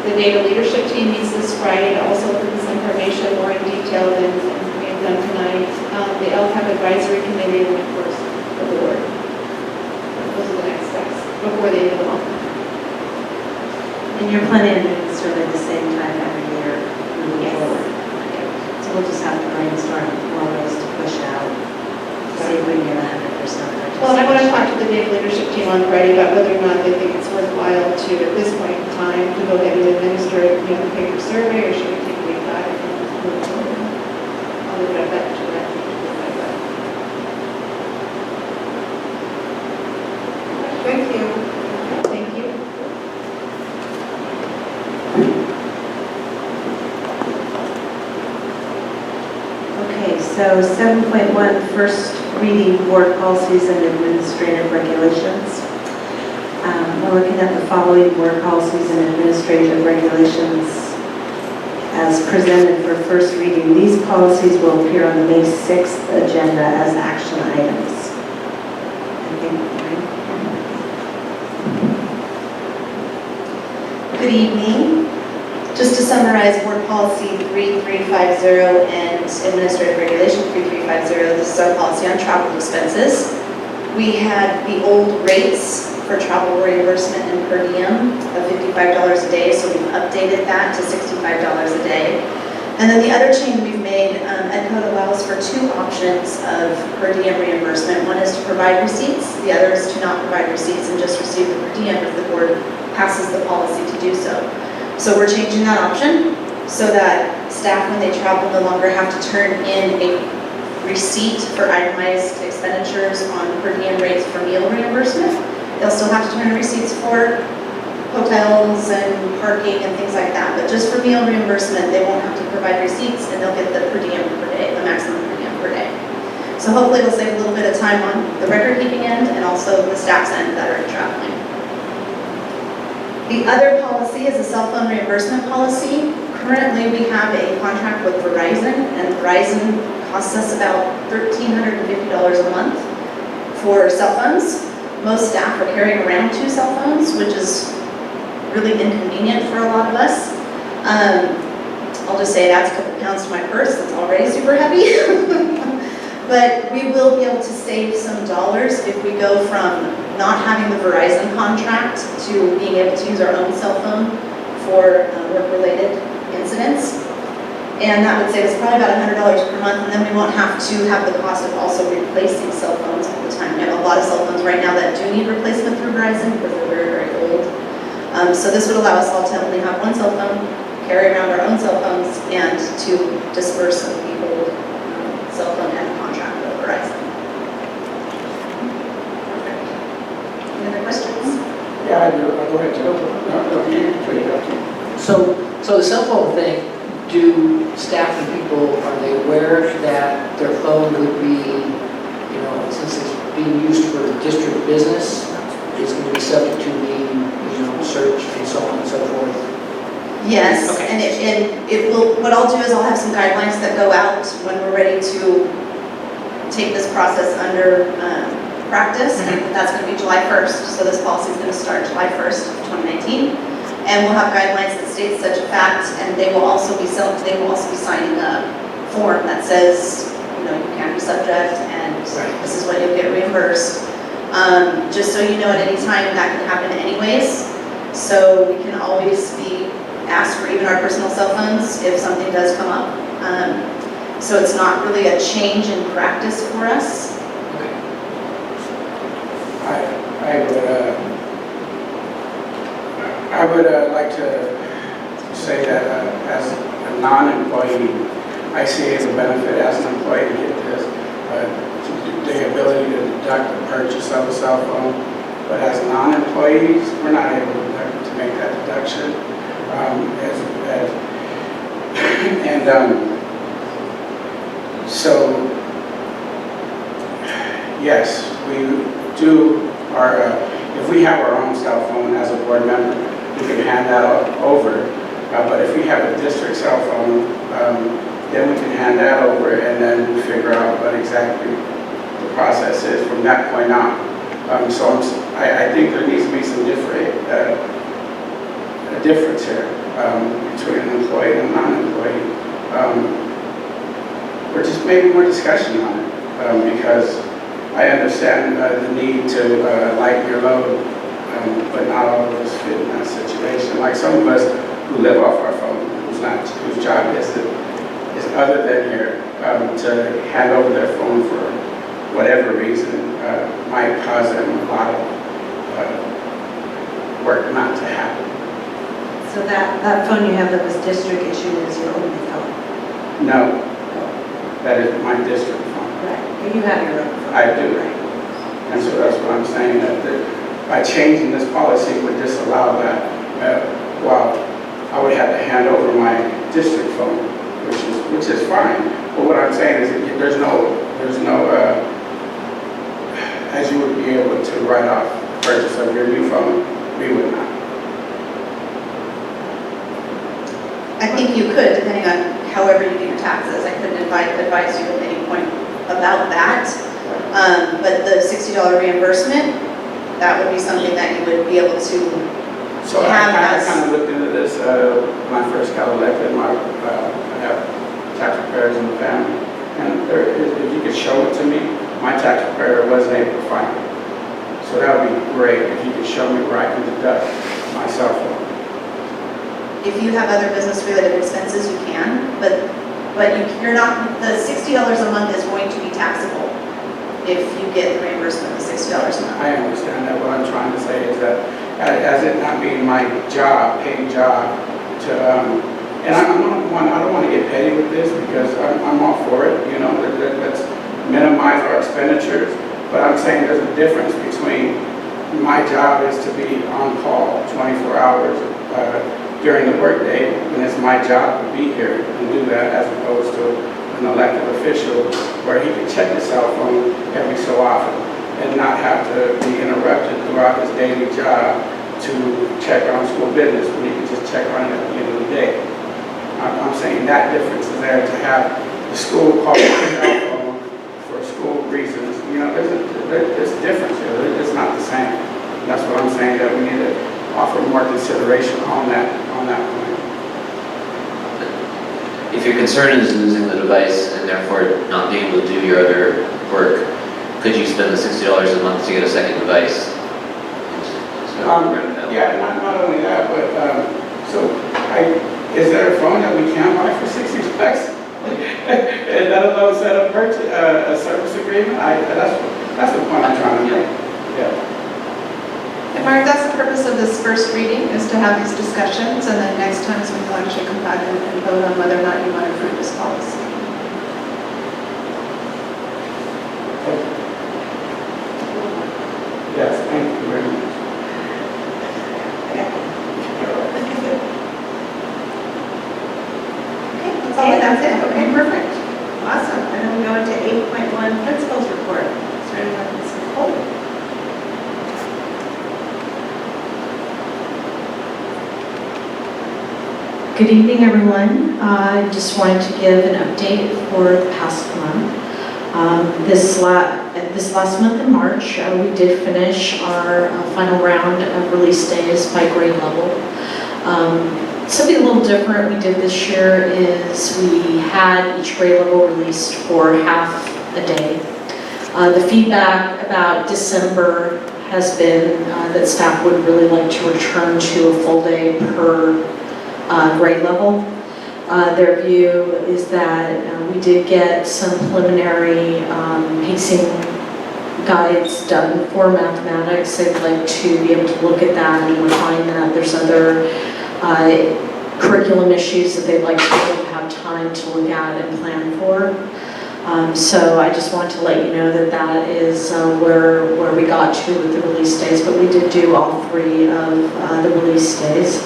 the data leadership team, meets this Friday to also look at this information more in detail than we have done tonight. The LCAP advisory committee, and of course, the board. Those are the next steps before the end of the month. And you're planning to do the survey at the same time every year moving forward? So we'll just have to brainstorm more ways to push out, to see if we can get 100%. Well, and I want to talk to the data leadership team on Friday about whether or not they think it's worthwhile to, at this point in time, to go ahead and administer, the paper survey, or should we take a week back and move forward? I'll leave it at that to that. Thank you. Thank you. Okay, so 7.1, first reading board policies and administrative regulations. We're looking at the following board policies and administrative regulations as presented for first reading. These policies will appear on the May 6th agenda as action items. Good evening. Just to summarize board policy 3350 and administrative regulation 3350, this is our policy on travel expenses. We had the old rates for travel reimbursement and per diem of $55 a day, so we've updated that to $65 a day. And then the other change we've made, EdCode allows for two options of per diem reimbursement. One is to provide receipts, the other is to not provide receipts and just receive the per diem if the board passes the policy to do so. So we're changing that option so that staff, when they travel, no longer have to turn in a receipt for itemized expenditures on per diem rates for meal reimbursement. They'll still have to turn in receipts for hotels and parking and things like that, but just for meal reimbursement, they won't have to provide receipts and they'll get the per diem per day, the maximum per diem per day. So hopefully it'll save a little bit of time on the record keeping end and also the staff's end that are traveling. The other policy is a cell phone reimbursement policy. Currently, we have a contract with Verizon, and Verizon costs us about $1,350 a month for cell phones. Most staff are carrying around 2 cell phones, which is really inconvenient for a lot of us. I'll just say it adds a couple pounds to my purse, it's already super heavy. But we will be able to save some dollars if we go from not having the Verizon contract to being able to use our own cell phone for work-related incidents. And that would save us probably about $100 per month, and then we won't have to have the cost of also replacing cell phones all the time. We have a lot of cell phones right now that do need replacement through Verizon because they're very, very old. So this would allow us all to only have one cell phone, carry around our own cell phones, and to disperse some of the old cell phone and contract with Verizon. Any other questions? Yeah, I do. Go ahead, Joe. No, you please. So the cell phone thing, do staff and people, are they aware that their phone would be, since it's being used for district business, is going to be subject to being, searched and so on and so forth? Yes, Okay. and it will, what I'll do is I'll have some guidelines that go out when we're ready to take this process under practice. And that's going to be July 1st, so this policy is going to start July 1st of 2019. And we'll have guidelines that state such a fact, and they will also be signing a form that says, you can't be subject, and this is what you'll get reimbursed. Just so you know, at any time that can happen anyways. So we can always be asked for even our personal cell phones if something does come up. So it's not really a change in practice for us. I would like to say that as a non-employee, I see it as a benefit as an employee to get this, the ability to deduct the purchase of a cell phone. But as non-employees, we're not able to make that deduction. So yes, we do if we have our own cell phone as a board member, we can hand that over. But if we have a district cell phone, then we can hand that over and then we figure out what exactly the process is from that point on. So I think there needs to be some a difference here between an employee and a non-employee. Or just maybe more discussion on it because I understand the need to lighten your load, but not all of us fit in that situation. Like some of us who live off our phone, whose job is other than here, to hand over their phone for whatever reason might cause them a lot of work not to happen. So that phone you have that was district issued is your only phone? No, that is my district phone. Right, but you have your own phone. I do. And so that's what I'm saying, that by changing this policy would disallow that. Well, I would have to hand over my district phone, which is fine. But what I'm saying is that there's no as you would be able to write off the purchase of your new phone, we would not. I think you could, depending on however you do your taxes. I couldn't advise you at any point about that. But the $60 reimbursement, that would be something that you would be able to So have I as... kind of looked into this when I first got elected. I have tax preparers in the family. And if you could show it to me, my tax preparer wasn't able to find it. So that would be great if you could show me where I can deduct my cell phone. If you have other business-related expenses, you can, but you're not, the $60 a month is going to be taxable if you get the reimbursement of $60 a month. I understand that. What I'm trying to say is that as it not being my job, paid job, to, and I don't want to get petty with this because I'm all for it, you know, let's minimize our expenditures, but I'm saying there's a difference between my job is to be on call 24 hours during the workday, and it's my job to be here and do that, as opposed to an elected official where he can check his cell phone every so often and not have to be interrupted throughout his daily job to check on school business when he can just check on it at the end of the day. I'm saying that difference is there to have the school call my cell phone for school reasons. You know, there's a difference here. It's not the same. And that's what I'm saying, that we need to offer more consideration on that point. If your concern is losing the device and therefore not being able to do your other work, could you spend the $60 a month to get a second device? Yeah, not only that, but is there a phone that we can buy for $60? And let alone set up a service agreement? That's the point I'm trying to make. Yeah. And Mark, that's the purpose of this first reading, is to have these discussions, and then next time is when you'll actually come back and vote on whether or not you want to approve this policy. Yes, thank you very much. Okay, that's it. Okay, perfect. Awesome. And then we go into 8.1 principals report, starting with Ms. Nicole. Good evening, everyone. I just wanted to give an update for the past month. This last month in March, we did finish our final round of release days by grade level. Something a little different we did this year is we had each grade level released for half a day. The feedback about December has been that staff would really like to return to a full day per grade level. Their view is that we did get some preliminary pacing guides done for mathematics. They'd like to be able to look at that and refine that. There's other curriculum issues that they'd like to be able to have time to look at and plan for. So I just want to let you know that that is where we got to with the release days, but we did do all three of the release days.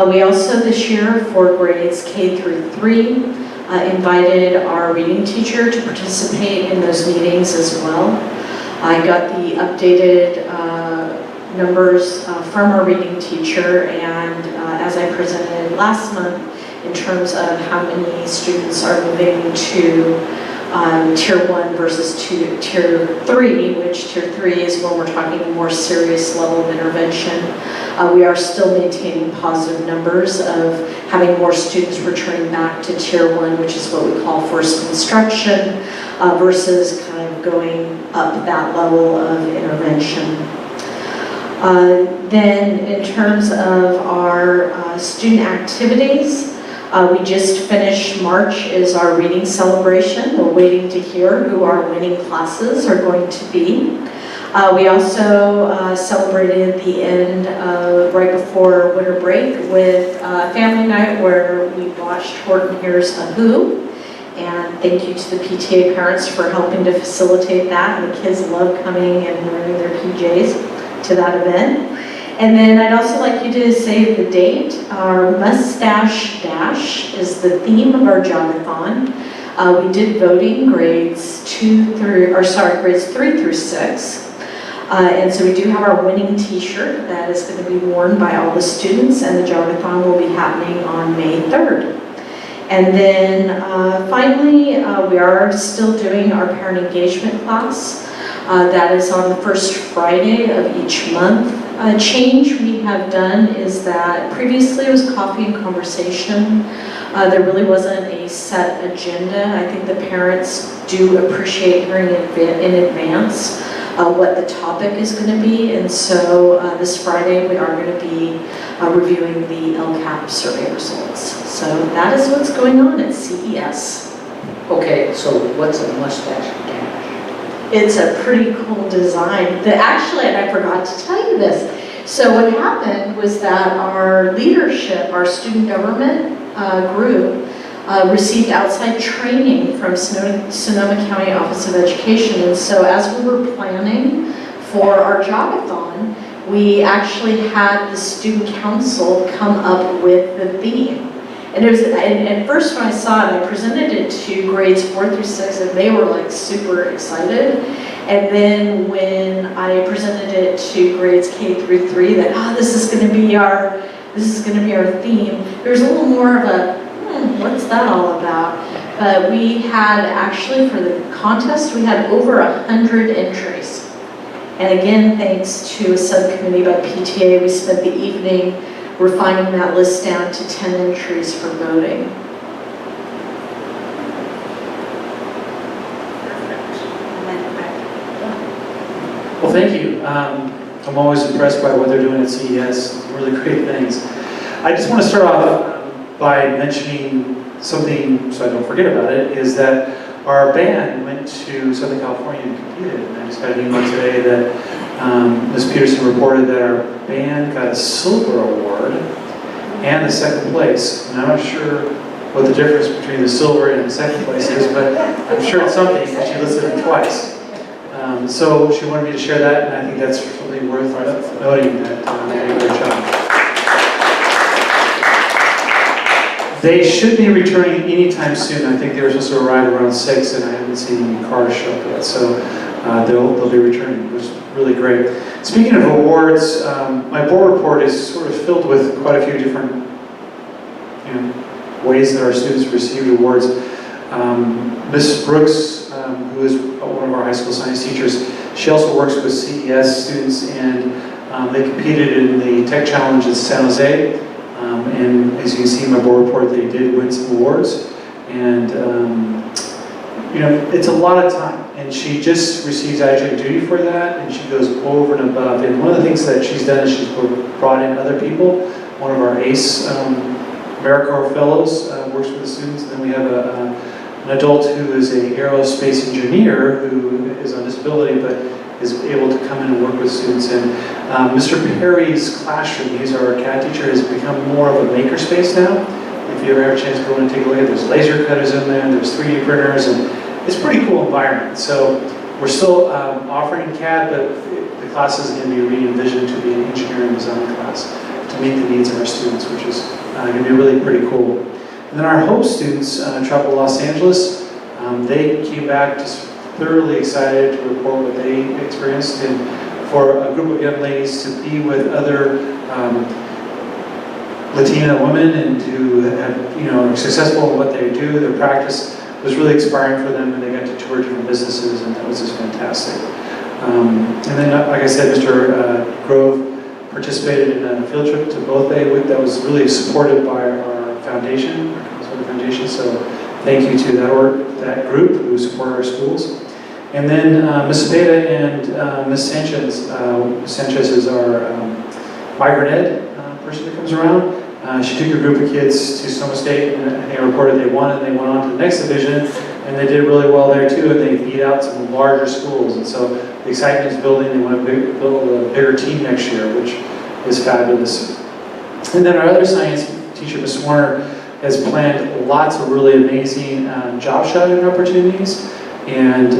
We also this year for grades K through 3 invited our reading teacher to participate in those meetings as well. I got the updated numbers from our reading teacher, and as I presented last month in terms of how many students are moving to Tier 1 versus Tier 3, which Tier 3 is when we're talking a more serious level of intervention. We are still maintaining positive numbers of having more students returning back to Tier 1, which is what we call first instruction, versus kind of going up that level of intervention. Then in terms of our student activities, we just finished March is our reading celebration. We're waiting to hear who our winning classes are going to be. We also celebrated the end of, right before winter break, with family night where we watched Horton Hears a Who. And thank you to the PTA parents for helping to facilitate that. And the kids love coming and wearing their PJs to that event. And then I'd also like you to save the date. Our Mustache Dash is the theme of our jogathon. We did voting grades 3 through 6. And so we do have our winning t-shirt that is going to be worn by all the students, and the jogathon will be happening on May 3rd. And then finally, we are still doing our parent engagement class. That is on the first Friday of each month. A change we have done is that previously it was coffee and conversation. There really wasn't a set agenda. I think the parents do appreciate hearing it in advance. what the topic is going to be. And so this Friday, we are going to be reviewing the LCAP survey results. So that is what's going on at CES. Okay, so what's a mustache dash? It's a pretty cool design. Actually, and I forgot to tell you this. So what happened was that our leadership, our student government group, received outside training from Sonoma County Office of Education. And so as we were planning for our jogathon, we actually had the student council come up with the theme. And it was, and at first when I saw it, I presented it to grades 4 through 6, and they were like super excited. And then when I presented it to grades K through 3, that this is going to be our theme, there was a little more of a what's that all about? But we had actually, for the contest, we had over 100 entries. And again, thanks to a subcommittee by PTA, we spent the evening refining that list down to 10 entries for voting. Well, thank you. I'm always impressed by what they're doing at CES. Really great things. I just want to start off by mentioning something, so I don't forget about it, is that our band went to Southern California and competed. And I just got an email today that Ms. Peterson reported that our band got a silver award and the second place. And I'm not sure what the difference between the silver and the second place is, but I'm sure it's something because she listed them twice. So she wanted me to share that, and I think that's something worth noting, that they did a great job. They should be returning anytime soon. I think they were supposed to arrive around 6, and I haven't seen any cars show up yet. So they'll be returning, which is really great. Speaking of awards, my board report is sort of filled with quite a few different ways that our students received awards. Ms. Brooks, who is one of our high school science teachers, she also works with CES students, and they competed in the Tech Challenge in San Jose. And as you can see in my board report, they did win some awards. And, it's a lot of time. And she just receives adjunct duty for that, and she goes over and above. And one of the things that she's done is she's brought in other people. One of our ACE AmeriCorps fellows works with the students. And then we have an adult who is an aerospace engineer who is on disability, but is able to come in and work with students. And Mr. Perry's classroom, he's our CAD teacher, has become more of a makerspace now. If you ever have a chance to go in and take a look at it, there's laser cutters in there, there's 3D printers, and it's a pretty cool environment. So we're still offering CAD, but the class is going to be re-envisioned to be an engineering design class to meet the needs of our students, which is going to be really pretty cool. And then our Hope students traveled to Los Angeles. They came back just thoroughly excited to report what they experienced, and for a group of young ladies to be with other Latina women and to have, are successful in what they do, their practice was really inspiring for them, and they got to tour different businesses, and that was just fantastic. And then, like I said, Mr. Grove participated in a field trip to both Bay that was really supported by our foundation, our foundation. So thank you to that group who support our schools. And then Ms. Cepeda and Ms. Sanchez. Ms. Sanchez is our migrant ed person that comes around. She took a group of kids to Sonoma State, and they reported they won, and they went on to the next division, and they did really well there too, and they beat out some larger schools. And so the excitement is building. They want to build a bigger team next year, which is fabulous. And then our other science teacher, Ms. Warner, has planned lots of really amazing job shadowing opportunities. And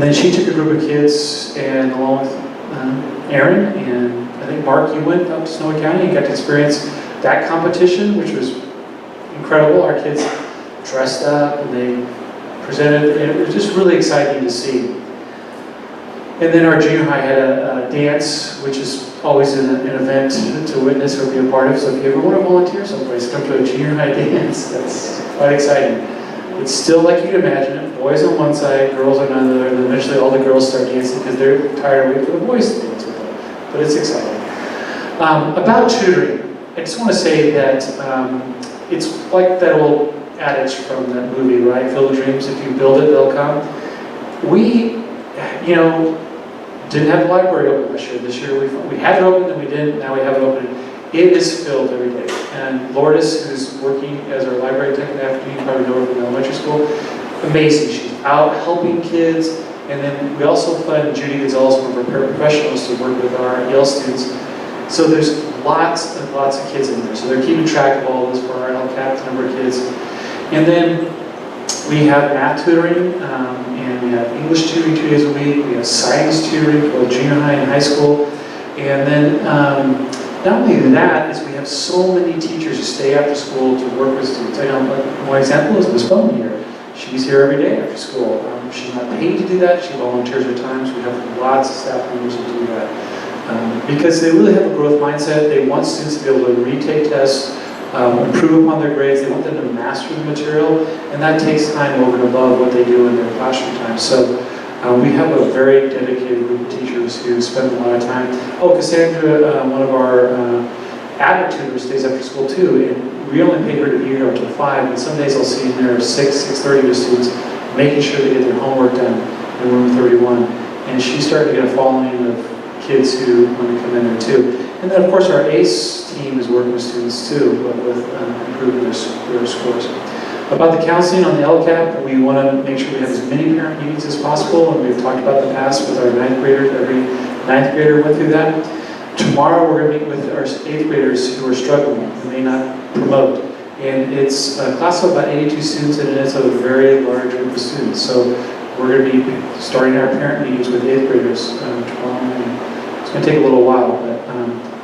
then she took a group of kids, and along with Aaron, and I think Mark, you went up to Sonoma County and got to experience that competition, which was incredible. Our kids dressed up and they presented, and it was just really exciting to see. And then our junior high had a dance, which is always an event to witness or be a part of. So if you ever want to volunteer someplace, come to a junior high dance. That's quite exciting. It's still like you'd imagine it. Boys on one side, girls on another, and then eventually all the girls start dancing because they're tired of waiting for the boys to dance with them. But it's exciting. About tutoring, I just want to say that it's like that old adage from that movie, right? Field of Dreams, if you build it, they'll come. We, Didn't have the library open last year. This year we had it open, then we didn't, now we have it open. It is filled every day. And Lourdes, who's working as our library tech in the afternoon, you probably know her from elementary school, amazing. She's out helping kids. And then we also fund Judy Gonzalez, one of our paraprofessionals, to work with our Yale students. So there's lots and lots of kids in there. So they're keeping track of all this for our LCAP, the number of kids. And then we have math tutoring, and we have English tutoring 2 days a week. We have science tutoring for both junior high and high school. And then not only that, is we have so many teachers who stay after school to work with students. I know one example is Miss Bowman here. She's here every day after school. She's not paid to do that. She volunteers her time. So we have lots of staff members who do that. Because they really have a growth mindset. They want students to be able to retake tests, improve upon their grades. They want them to master the material, and that takes time over and above what they do in their classroom time. So we have a very dedicated group of teachers who spend a lot of time. Oh, Cassandra, one of our adult tutors, stays after school too, and we only pay her to be here until 5, and some days I'll see in there 6:30 with students, making sure they get their homework done in room 31. And she's starting to get a following of kids who want to come in there too. And then of course our ACE team is working with students too, with improving their scores. About the counseling on the LCAP, we want to make sure we have as many parent meetings as possible, and we've talked about in the past with our 9th graders. Every 9th grader went through that. Tomorrow we're going to meet with our 8th graders who are struggling, who may not promote. And it's a class of about 82 students, and it's a very large group of students. So we're going to be starting our parent meetings with 8th graders tomorrow morning. It's going to take a little while, but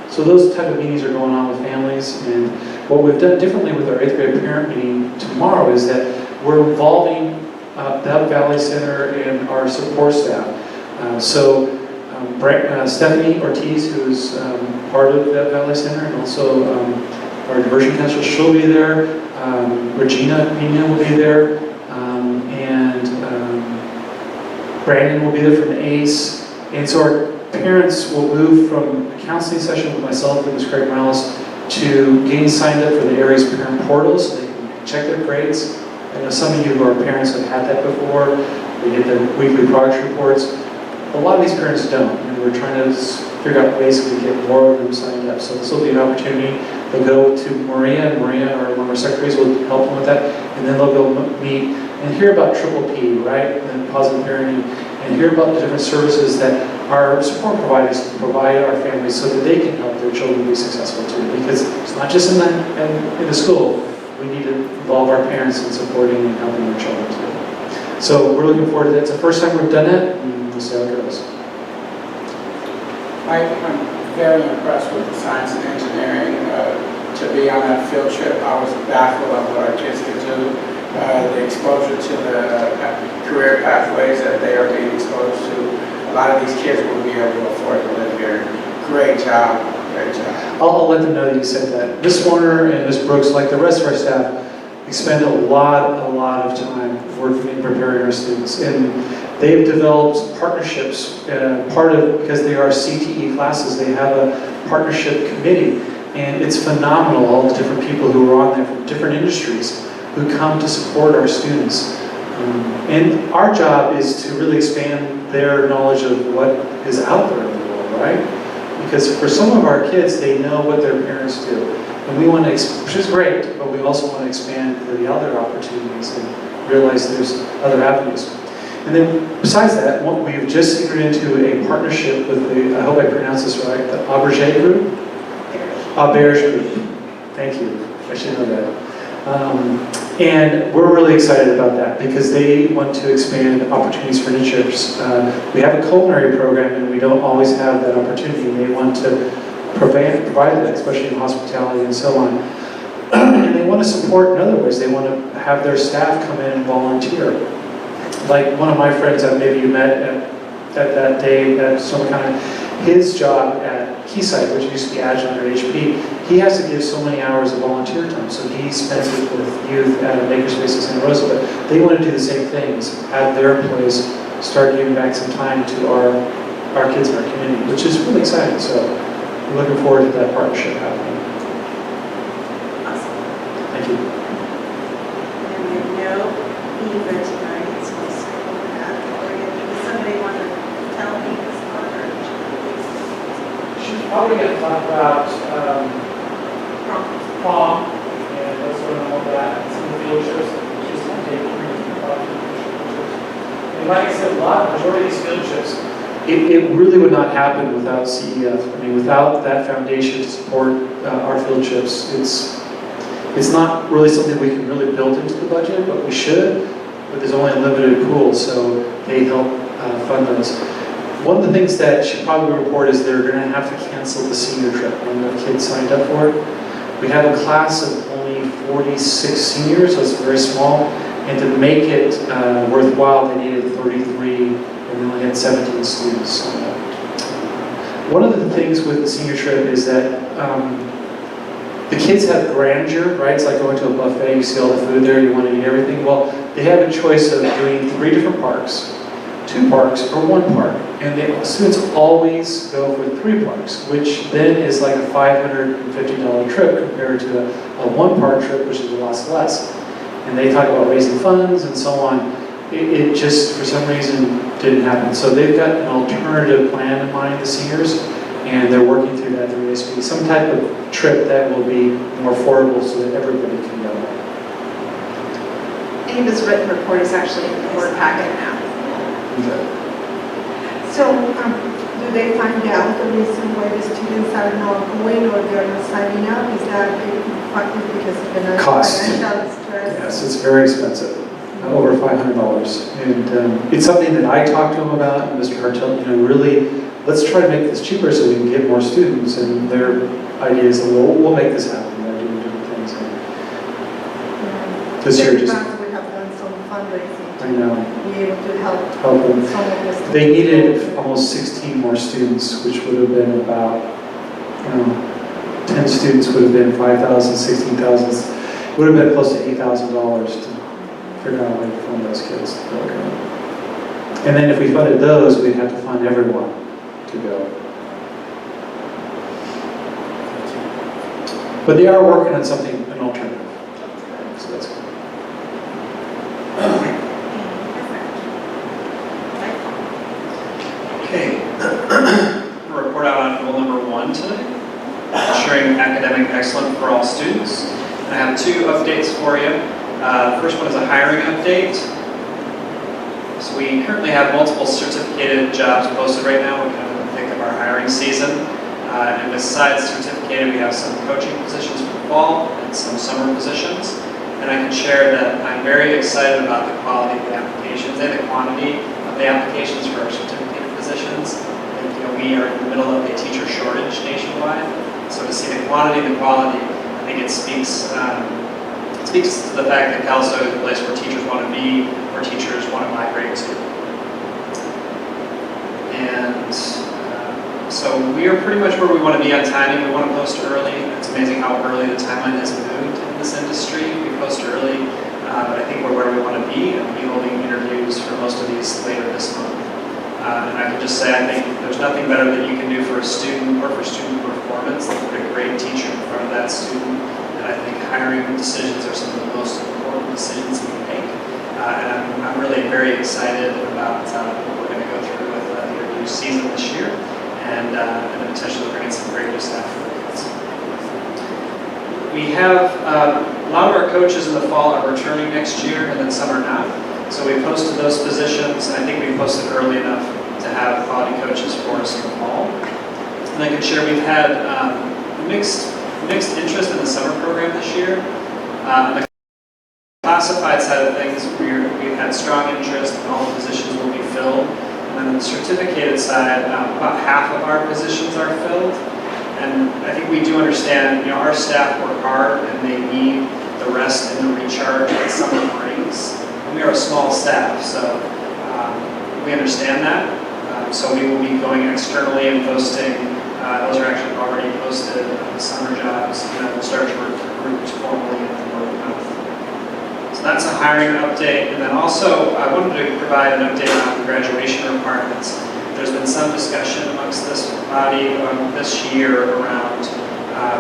so those type of meetings are going on with families. And what we've done differently with our 8th grade parent meeting tomorrow is that we're involving the Hub Valley Center and our support staff. Stephanie Ortiz, who's part of that Valley Center, and also our diversion counselor, she'll be there. Regina Pena will be there, and Brandon will be there from the ACE. And so our parents will move from a counseling session with myself and Ms. Craig Morales to getting signed up for the area's parent portals so they can check their grades. I know some of you who are parents have had that before. They get their weekly progress reports. A lot of these parents don't, and we're trying to figure out ways to get more of them signed up. So this will be an opportunity. They'll go to Maria, and Maria, or one of our secretaries, will help them with that, and then they'll go meet and hear about Triple P, right, and positive parenting, and hear about the different services that our support providers provide our families so that they can help their children be successful too. Because it's not just in the school. We need to involve our parents in supporting and helping their children too. So we're looking forward to that. It's the first time we've done it, and we'll see how it goes. I'm very impressed with the science and engineering. To be on that field trip, I was baffled of what our kids could do. The exposure to the career pathways that they are being exposed to. A lot of these kids will be able to afford to live here. Great job, great job. I'll let them know that you said that. Ms. Warner and Ms. Brooks, like the rest of our staff, expend a lot of time working and preparing our students. And they've developed partnerships, because they are CTE classes, they have a partnership committee. And it's phenomenal, all the different people who are on there from different industries who come to support our students. And our job is to really expand their knowledge of what is out there in the world, right? Because for some of our kids, they know what their parents do. And we want to, which is great, but we also want to expand the other opportunities and realize there's other avenues. And then besides that, we've just entered into a partnership with the, I hope I pronounce this right, the Auberge Group? Auberge Group. Thank you. I should know that. And we're really excited about that because they want to expand opportunities for internships. We have a culinary program and we don't always have that opportunity, and they want to provide that, especially in hospitality and so on. And they want to support in other ways. They want to have their staff come in and volunteer. Like one of my friends that maybe you met at that day at Sonoma County, his job at Keysight, which used to be Agilent or HP, he has to give so many hours of volunteer time. So he spends it with youth at a makerspace in Santa Rosa. But they want to do the same things at their place, start giving back some time to our kids in our community, which is really exciting. So we're looking forward to that partnership happening. Awesome. Thank you. And we have no Eva tonight, so I'll circle that for you. Does somebody want to tell me this one? probably going to talk about prom and what's going on with that, and some of the field trips that we just take 3 different project field trips. And like I said, majority of these field trips, it really would not happen without CEF. I mean, without that foundation to support our field trips, it's not really something we can really build into the budget, but we should. But there's only a limited pool, so they help fund those. One of the things that should probably report is they're going to have to cancel the senior trip when the kids signed up for it. We have a class of only 46 seniors, so it's very small. And to make it worthwhile, they needed 33, and they only had 17 students signed up. One of the things with the senior trip is that the kids have grandeur, right? It's like going to a buffet, you see all the food there, you want to eat everything. Well, they have a choice of doing 3 different parks, 2 parks, or 1 park. And the students always go for 3 parks, which then is like a $550 trip compared to a 1 park trip, which is a lot less. And they talk about raising funds and so on. It just, for some reason, didn't happen. So they've got an alternative plan in mind, the seniors, and they're working through that through ASB. Some type of trip that will be more affordable so that everybody can go. Ava's written report is actually in the board packet now. So, do they find out the reason why the students are not going or they're not signing up? Is that because of the Cost. financial stress? Yes, it's very expensive, over $500. And it's something that I talked to them about, and Mr. Hartel, really, let's try to make this cheaper so we can get more students. And their idea is, well, we'll make this happen by doing different things. This year just, We have done some fundraising I know, to be able to help help them. some of the students. They needed almost 16 more students, which would have been about, 10 students would have been 5,000, 16,000. Would have been close to $8,000 to figure out a way to fund those kids to go. And then if we funded those, we'd have to fund everyone to go. But they are working on something, an alternative. So that's good. Okay, we'll report out on goal number 1 today, ensuring academic excellence for all students. And I have 2 updates for you. The first one is a hiring update. So we currently have multiple certificated jobs posted right now. We're kind of in the thick of our hiring season. And besides certificated, we have some coaching positions for the fall and some summer positions. And I can share that I'm very excited about the quality of the applications and the quantity of the applications for our certificated positions. And, we are in the middle of a teacher shortage nationwide. So to see the quantity and the quality, I think it speaks to the fact that Calistoga is a place where teachers want to be, where teachers want to migrate to. And so we are pretty much where we want to be on timing. We want to post early. It's amazing how early the timeline has moved in this industry. We post early, but I think we're where we want to be, and we'll be holding interviews for most of these later this month. And I can just say, I think there's nothing better that you can do for a student or for student performance than put a great teacher in front of that student. And I think hiring decisions are some of the most important decisions we make. And I'm really very excited about what we're going to go through with the interview season this year, and the potential to bring in some great new staff for the kids. We have a lot of our coaches in the fall are returning next year, and then some are not. So we posted those positions, and I think we posted early enough to have quality coaches for us in the fall. And I can share we've had mixed interest in the summer program this year. On the classified side of things, we've had strong interest, and all the positions will be filled. And then on the certificated side, about half of our positions are filled. And I think we do understand, our staff work hard, and they need the rest and the recharge that summer brings. We are a small staff, so we understand that. So we will be going externally and posting. Those are actually already posted, the summer jobs, and then we'll start to recruit formally in the word of mouth. So that's a hiring update. And then also, I wanted to provide an update on graduation requirements. There's been some discussion amongst this body this year around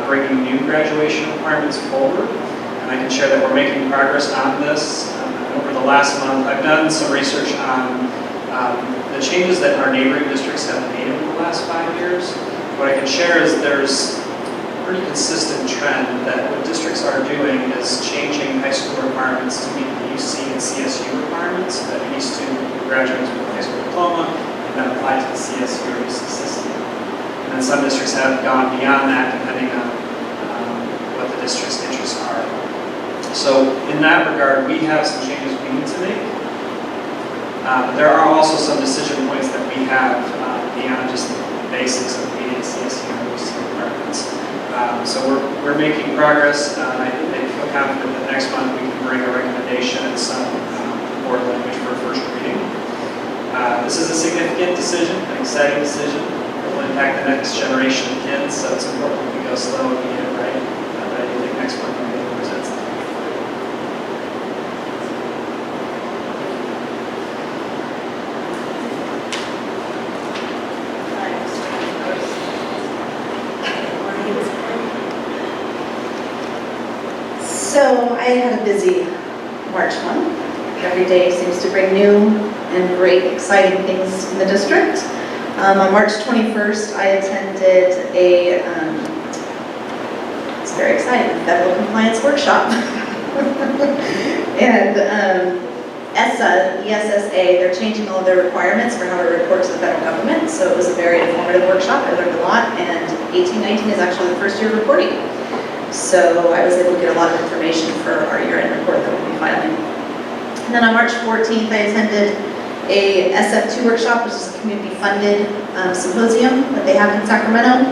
bringing new graduation requirements forward. And I can share that we're making progress on this. Over the last month, I've done some research on the changes that our neighboring districts have made over the last 5 years. What I can share is there's a pretty consistent trend that what districts are doing is changing high school requirements to meet the UC and CSU requirements that a student graduates with a high school diploma and then apply to the CSU or UC system. And then some districts have gone beyond that depending on what the district's interests are. So in that regard, we have some changes we need to make. There are also some decision points that we have beyond just the basics of meeting CSU and UC requirements. So we're making progress. I feel confident that next month we can bring a recommendation and some board language for a first reading. This is a significant decision, an exciting decision. It will impact the next generation of kids, so it's important we go slow and we get it right. But I do think next month we'll be able to present something. So I had a busy March month. Every day seems to bring new and great, exciting things in the district. On March 21st, I attended it's very exciting, federal compliance workshop. And ESSA, they're changing all of their requirements for how to report to the federal government. So it was a very informative workshop. I learned a lot, and 18-19 is actually the first year of reporting. So I was able to get a lot of information for our year-end report that we'll be filing. And then on March 14th, I attended a SF2 workshop, which is a community-funded symposium that they have in Sacramento.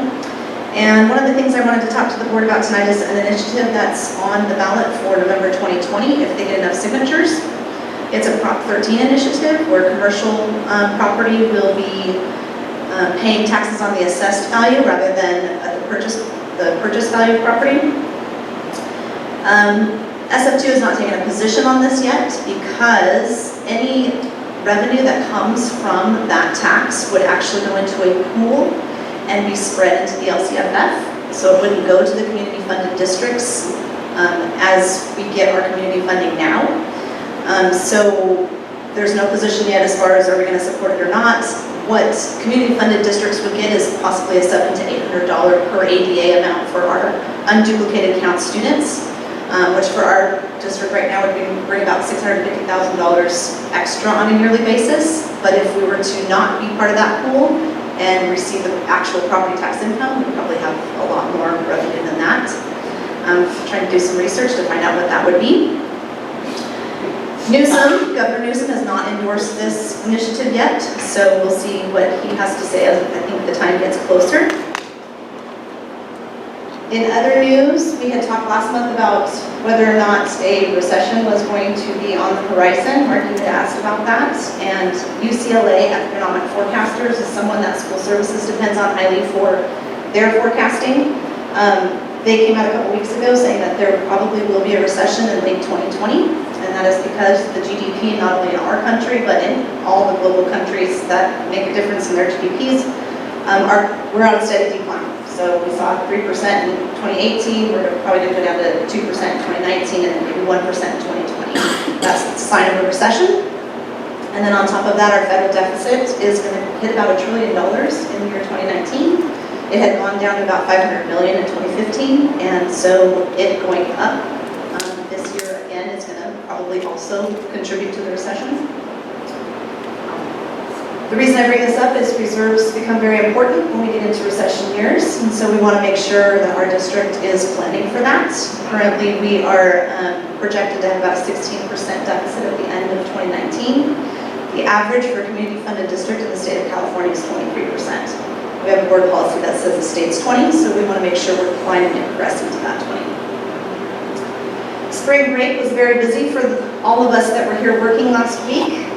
And one of the things I wanted to talk to the board about tonight is an initiative that's on the ballot for November 2020, if they get enough signatures. It's a Prop 13 initiative where commercial property will be paying taxes on the assessed value rather than the purchase value of property. SF2 has not taken a position on this yet because any revenue that comes from that tax would actually go into a pool and be spread into the LCFF. So it wouldn't go to the community funded districts as we get our community funding now. So there's no position yet as far as are we going to support it or not. What community-funded districts would get is possibly a $700 to $800 per ADA amount for our unduplicated count students, which for our district right now would bring about $650,000 extra on a yearly basis. But if we were to not be part of that pool and receive the actual property tax income, we'd probably have a lot more revenue than that. I'm trying to do some research to find out what that would be. Governor Newsom has not endorsed this initiative yet, so we'll see what he has to say as I think the time gets closer. In other news, we had talked last month about whether or not a recession was going to be on the horizon. Mark, you had asked about that, and UCLA Economic Forecasters is someone that School Services depends on highly for their forecasting. They came out a couple weeks ago saying that there probably will be a recession in late 2020, and that is because the GDP, not only in our country, but in all the global countries that make a difference in their GDPs, we're on a steady decline. So we saw 3% in 2018, we're probably going to go down to 2% in 2019, and maybe 1% in 2020. That's a sign of a recession. And then on top of that, our federal deficit is going to hit about $1 trillion in the year 2019. It had gone down to about $500 million in 2015, and so it going up this year again is going to probably also contribute to the recession. The reason I bring this up is reserves become very important when we get into recession years, and so we want to make sure that our district is planning for that. Currently, we are projected to have about a 16% deficit at the end of 2019. The average for a community-funded district in the state of California is 23%. We have a board policy that says the state's 20, so we want to make sure we're climbing and progressing to that 20. Spring break was very busy for all of us that were here working last week.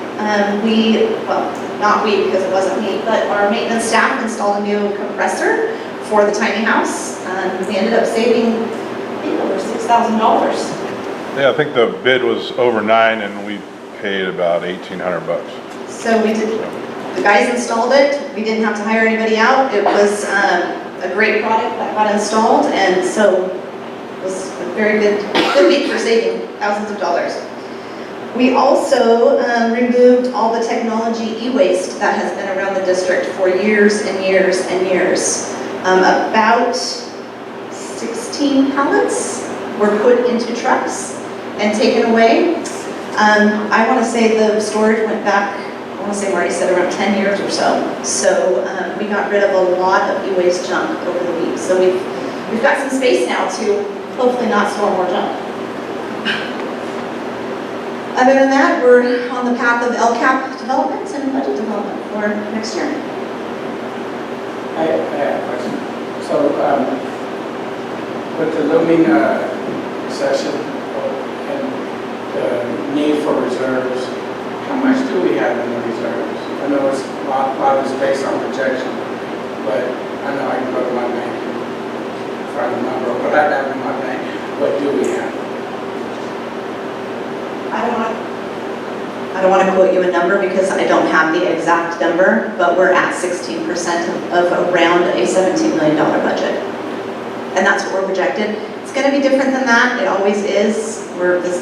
Not we because it wasn't me, but our maintenance staff installed a new compressor for the tiny house. We ended up saving, I think, over $6,000. Yeah, I think the bid was over $9,000 and we paid about $1,800. So we did. The guys installed it. We didn't have to hire anybody out. It was a great product that got installed, and so it was a very good week for saving thousands of dollars. We also removed all the technology e-waste that has been around the district for years and years and years. About 16 pallets were put into trucks and taken away. I want to say the storage went back, I want to say Marty said around 10 years or so. So we got rid of a lot of e-waste junk over the week. So we've got some space now to hopefully not store more junk. Other than that, we're on the path of LCAP development and budget development for next year. I have a question. So, with the looming recession and the need for reserves, how much do we have in the reserves? I know it's a lot is based on projection, but I know I can go to my bank and find a number, but I have in my bank, what do we have? I don't want to quote you a number because I don't have the exact number, but we're at 16% of around a $17 million budget. And that's what we're projected. It's going to be different than that. It always is.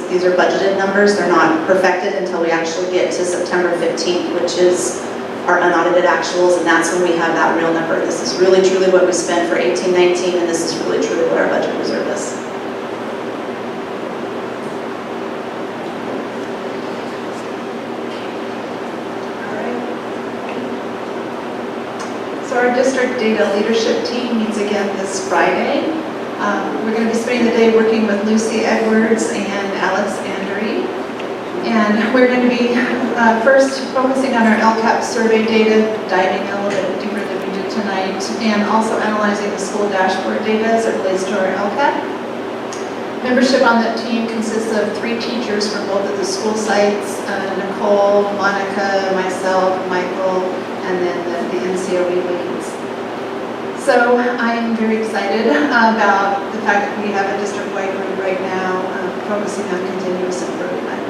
These are budgeted numbers. They're not perfected until we actually get to September 15th, which is our unaudited actuals, and that's when we have that real number. This is really truly what we spent for 18-19, and this is really truly what our budget reserve is. So our district data leadership team meets again this Friday. We're going to be spending the day working with Lucy Edwards and Alex Andery. And we're going to be first focusing on our LCAP survey data, diving a little bit deeper than we did tonight, and also analyzing the school dashboard data as it relates to our LCAP. Membership on that team consists of 3 teachers from both of the school sites, Nicole, Monica, myself, Michael, and then the NCOE leads. So I'm very excited about the fact that we have a district-wide group right now focusing on continuous improvement.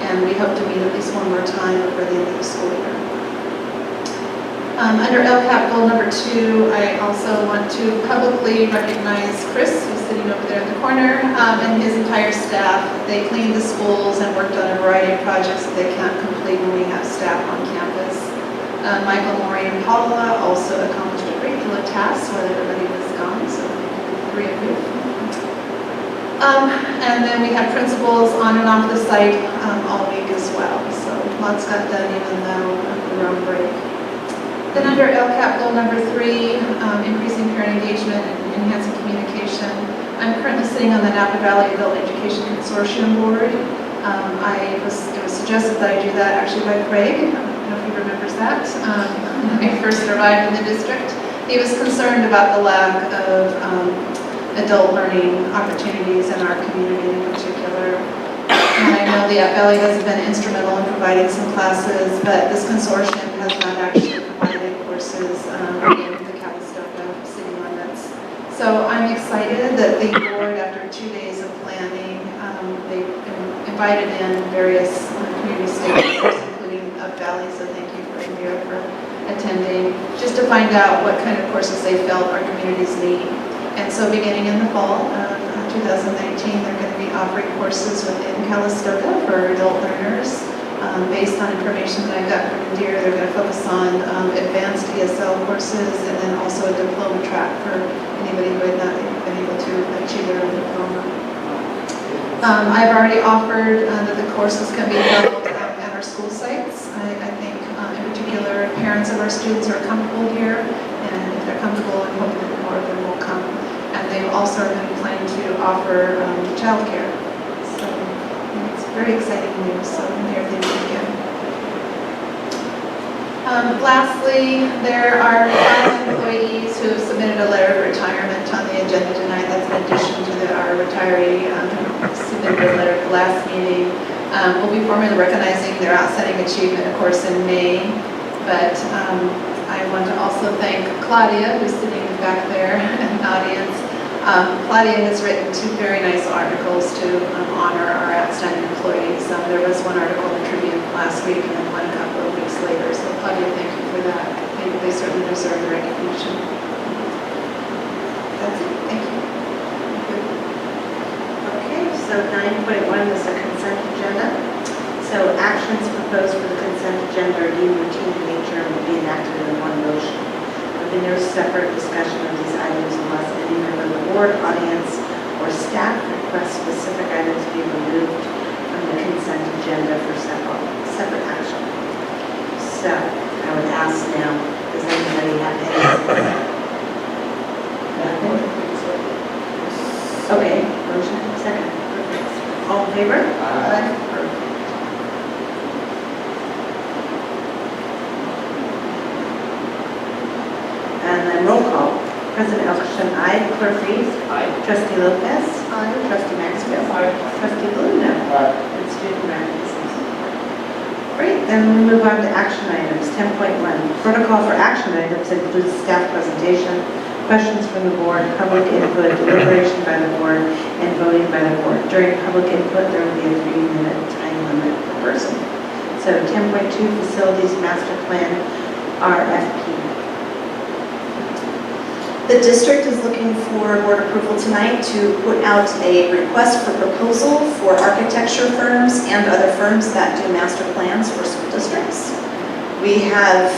And we hope to meet at least one more time before the end of the school year. Under LCAP goal number 2, I also want to publicly recognize Chris, who's sitting over there in the corner, and his entire staff. They cleaned the schools and worked on a variety of projects that they can't complete when we have staff on campus. Michael, Maureen, and Paula also accomplished a great deal of tasks while everybody was gone, so 3 of you. And then we have principals on and off the site all week as well, so lots got done even though we were on break. Then under LCAP goal number 3, increasing parent engagement and enhancing communication. I'm currently sitting on the Napa Valley Adult Education Consortium Board. It was suggested that I do that actually by Craig. I don't know if he remembers that. When I first arrived in the district, he was concerned about the lack of adult learning opportunities in our community in particular. And I know the Valley has been instrumental in providing some classes, but this consortium has not actually provided courses in the Calistoga city limits. So I'm excited that the board, after 2 days of planning, they invited in various community stakeholders, including Up Valley, so thank you for Indira for attending, just to find out what kind of courses they felt our communities need. And so beginning in the fall of 2019, they're going to be offering courses within Calistoga for adult learners. Based on information that I got from Indira, they're going to focus on advanced ESL courses and then also a diploma track for anybody who had not been able to achieve their own diploma. I've already offered that the courses can be held at our school sites. I think in particular parents of our students are comfortable here, and if they're comfortable, I'm hoping that more of them will come. And they also are going to plan to offer childcare. So it's very exciting news, so I'm here thank you again. Lastly, there are 5 employees who have submitted a letter of retirement on the agenda tonight. That's in addition to our retiree submitted a letter at the last meeting. We'll be formally recognizing their outstanding achievement, of course, in May. But I want to also thank Claudia, who's sitting back there in the audience. Claudia has written 2 very nice articles to honor our outstanding employees. There was one article in the Tribune last week and then one a couple of weeks later. So Claudia, thank you for that. They certainly deserve the recognition. That's it. Thank you. Okay, so 9.1 is the consent agenda. So actions proposed for the consent agenda are deemed routine in nature and will be enacted in one motion. The be no separate discussion of these items unless any member of the board, audience, or staff requests specific items be removed from the consent agenda for separate action. So I would ask now, does anybody have any? Nothing? Okay, motion, second. Perfect. All in favor? Aye. Perfect. And then roll call. President Elkishton, aye. Clerk Reeves? Aye. Trustee Lopez? Aye. Trustee Maxfield? Aye. Trustee Blumno? Aye. And student rep is in support. Great, then we move on to action items. 10.1. Protocol for action items includes staff presentation, questions from the board, public input, deliberation by the board, and voting by the board. During public input, there will be a 3-minute time limit per person. So 10.2, Facilities Master Plan, RFP. The district is looking for board approval tonight to put out a request for proposal for architecture firms and other firms that do master plans for school districts. We have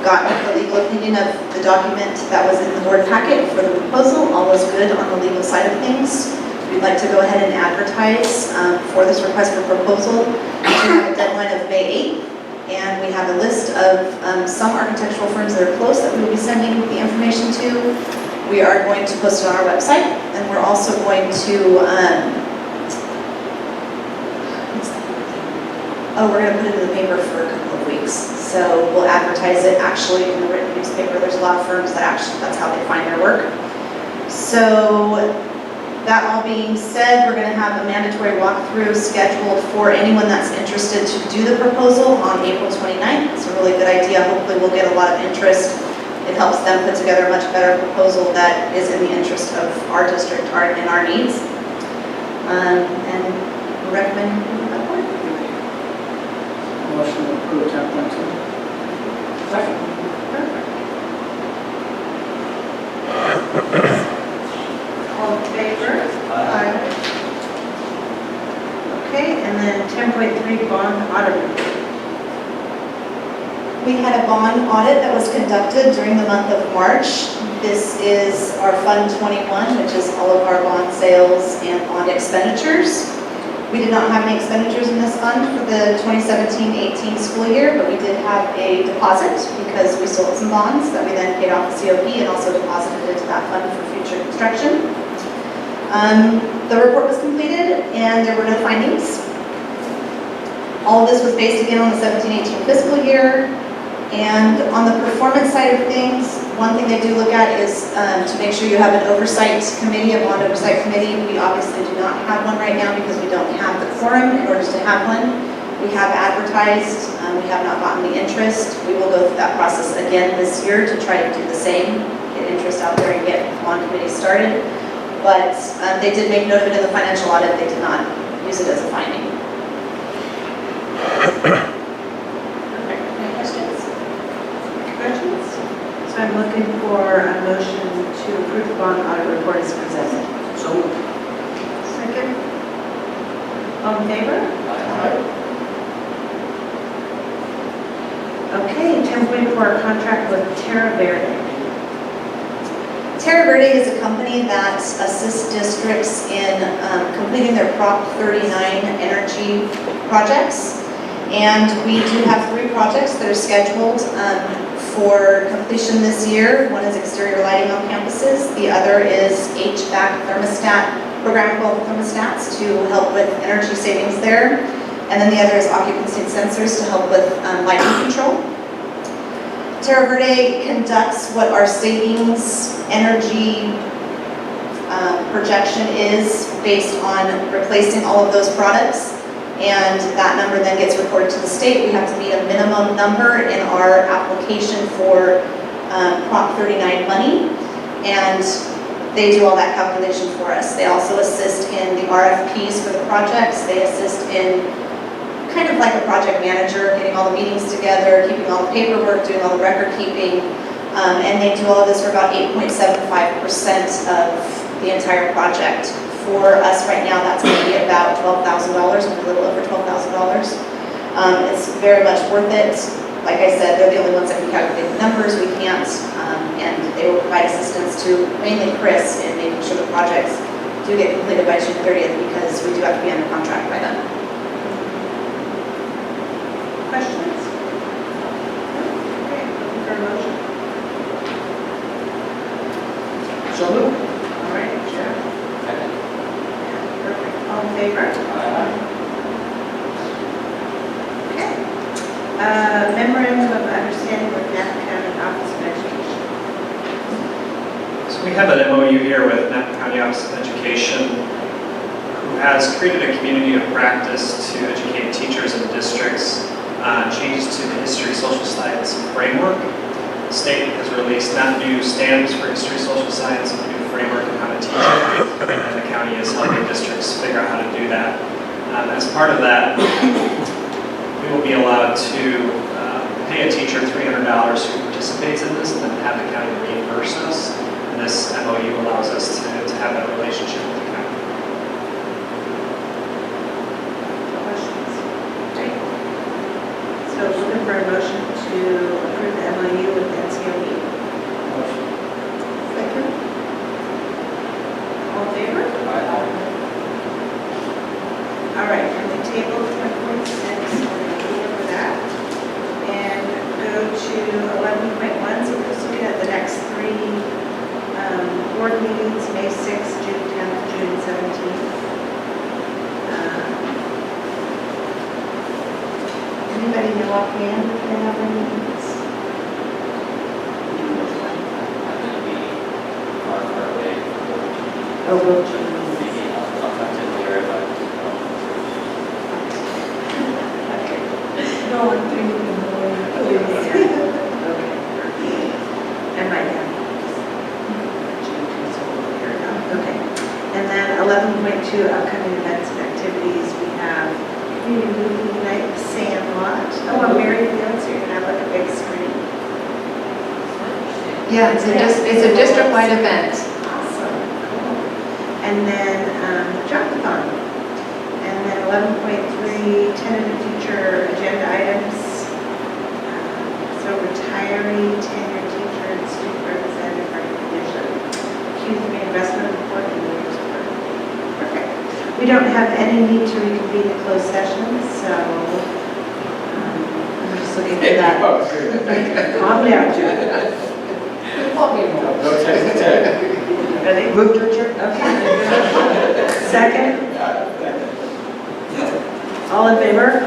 gotten the legal opinion of the document that was in the board packet for the proposal. All is good on the legal side of things. We'd like to go ahead and advertise for this request for proposal. We do have a deadline of May 8th. And we have a list of some architectural firms that are close that we will be sending the information to. We are going to post it on our website, and we're also going to, we're going to put it in the paper for a couple of weeks. So we'll advertise it actually in the written newspaper. There's a lot of firms that actually, that's how they find their work. So that all being said, we're going to have a mandatory walkthrough scheduled for anyone that's interested to do the proposal on April 29th. It's a really good idea. Hopefully we'll get a lot of interest. It helps them put together a much better proposal that is in the interest of our district and our needs. And we recommend moving that forward. Motion to approve 10.2. Second. All in favor? Aye. Okay, and then 10.3, bond audit report. We had a bond audit that was conducted during the month of March. This is our Fund 21, which is all of our bond sales and bond expenditures. We did not have any expenditures in this fund for the 2017-18 school year, but we did have a deposit because we sold some bonds that we then paid off the COP and also deposited into that fund for future construction. The report was completed and there were no findings. All of this was based again on the 17-18 fiscal year. And on the performance side of things, one thing they do look at is to make sure you have an oversight committee, a bond oversight committee. We obviously do not have one right now because we don't have the quorum in order to have one. We have advertised, we have not gotten the interest. We will go through that process again this year to try to do the same, get interest out there and get bond committees started. But they did make note of it in the financial audit. They did not use it as a finding. Any questions? Questions? So I'm looking for a motion to approve the bond audit report as presented. So moved. Second. All in favor? Okay, 10.4, contract with Terra Verde. Terra Verde is a company that assists districts in completing their Prop 39 energy projects. And we do have 3 projects that are scheduled for completion this year. One is exterior lighting on campuses. The other is HVAC thermostat, programmable thermostats to help with energy savings there. And then the other is occupancy sensors to help with lighting control. Terra Verde conducts what our savings energy projection is based on replacing all of those products. And that number then gets reported to the state. We have to meet a minimum number in our application for Prop 39 money. And they do all that calculation for us. They also assist in the RFPs for the projects. They assist in kind of like a project manager, getting all the meetings together, keeping all the paperwork, doing all the record keeping. And they do all of this for about 8.75% of the entire project. For us right now, that's going to be about $12,000, a little over $12,000. It's very much worth it. Like I said, they're the only ones that can calculate the numbers. We can't. and they will provide assistance to mainly Chris in making sure the projects do get completed by June 30th because we do have to be under contract by then. Questions? Okay, looking for a motion. So moved. All right, Jeff. Perfect. All in favor? Okay. Memorandum of understanding with Napa County Office of Education. So we have an MOU here with Napa County Office of Education, who has created a community of practice to educate teachers and districts on changes to the history social science framework. The state has released not new standards for history social science, but a new framework on how to teach it, and the county is helping districts figure out how to do that. As part of that, we will be allowed to pay a teacher $300 who participates in this, and then have the county reimburse us. And this MOU allows us to have that relationship with the county. Questions? Great. So looking for a motion to approve the MOU with NCOE. Second. All in favor? All right, and we table 10.6, we're going to go over that. And go to 11.1, so we're just looking at the next three board meetings, May 6th, June 10th, June 17th. Anybody know offhand if they have any meetings? Oh, will June. No, I'm thinking more. Okay. I might have. Okay. And then 11.2, upcoming events and activities. We have community movie night, Sandlot. Oh, I'm Mary Field, so you're gonna have like a big screen. Yeah, it's a district-wide event. Awesome. Cool. And then Jump-a-thon. And then 11.3, tentative future agenda items. So retiree, tenured teacher, and student representative recognition. Q3 investment report and leaders report. Perfect. We don't have any need to reconvene the closed session, so I'm just looking for that. Calm down, Joe. Ready? Move to adjourn? Okay. Second? All in favor?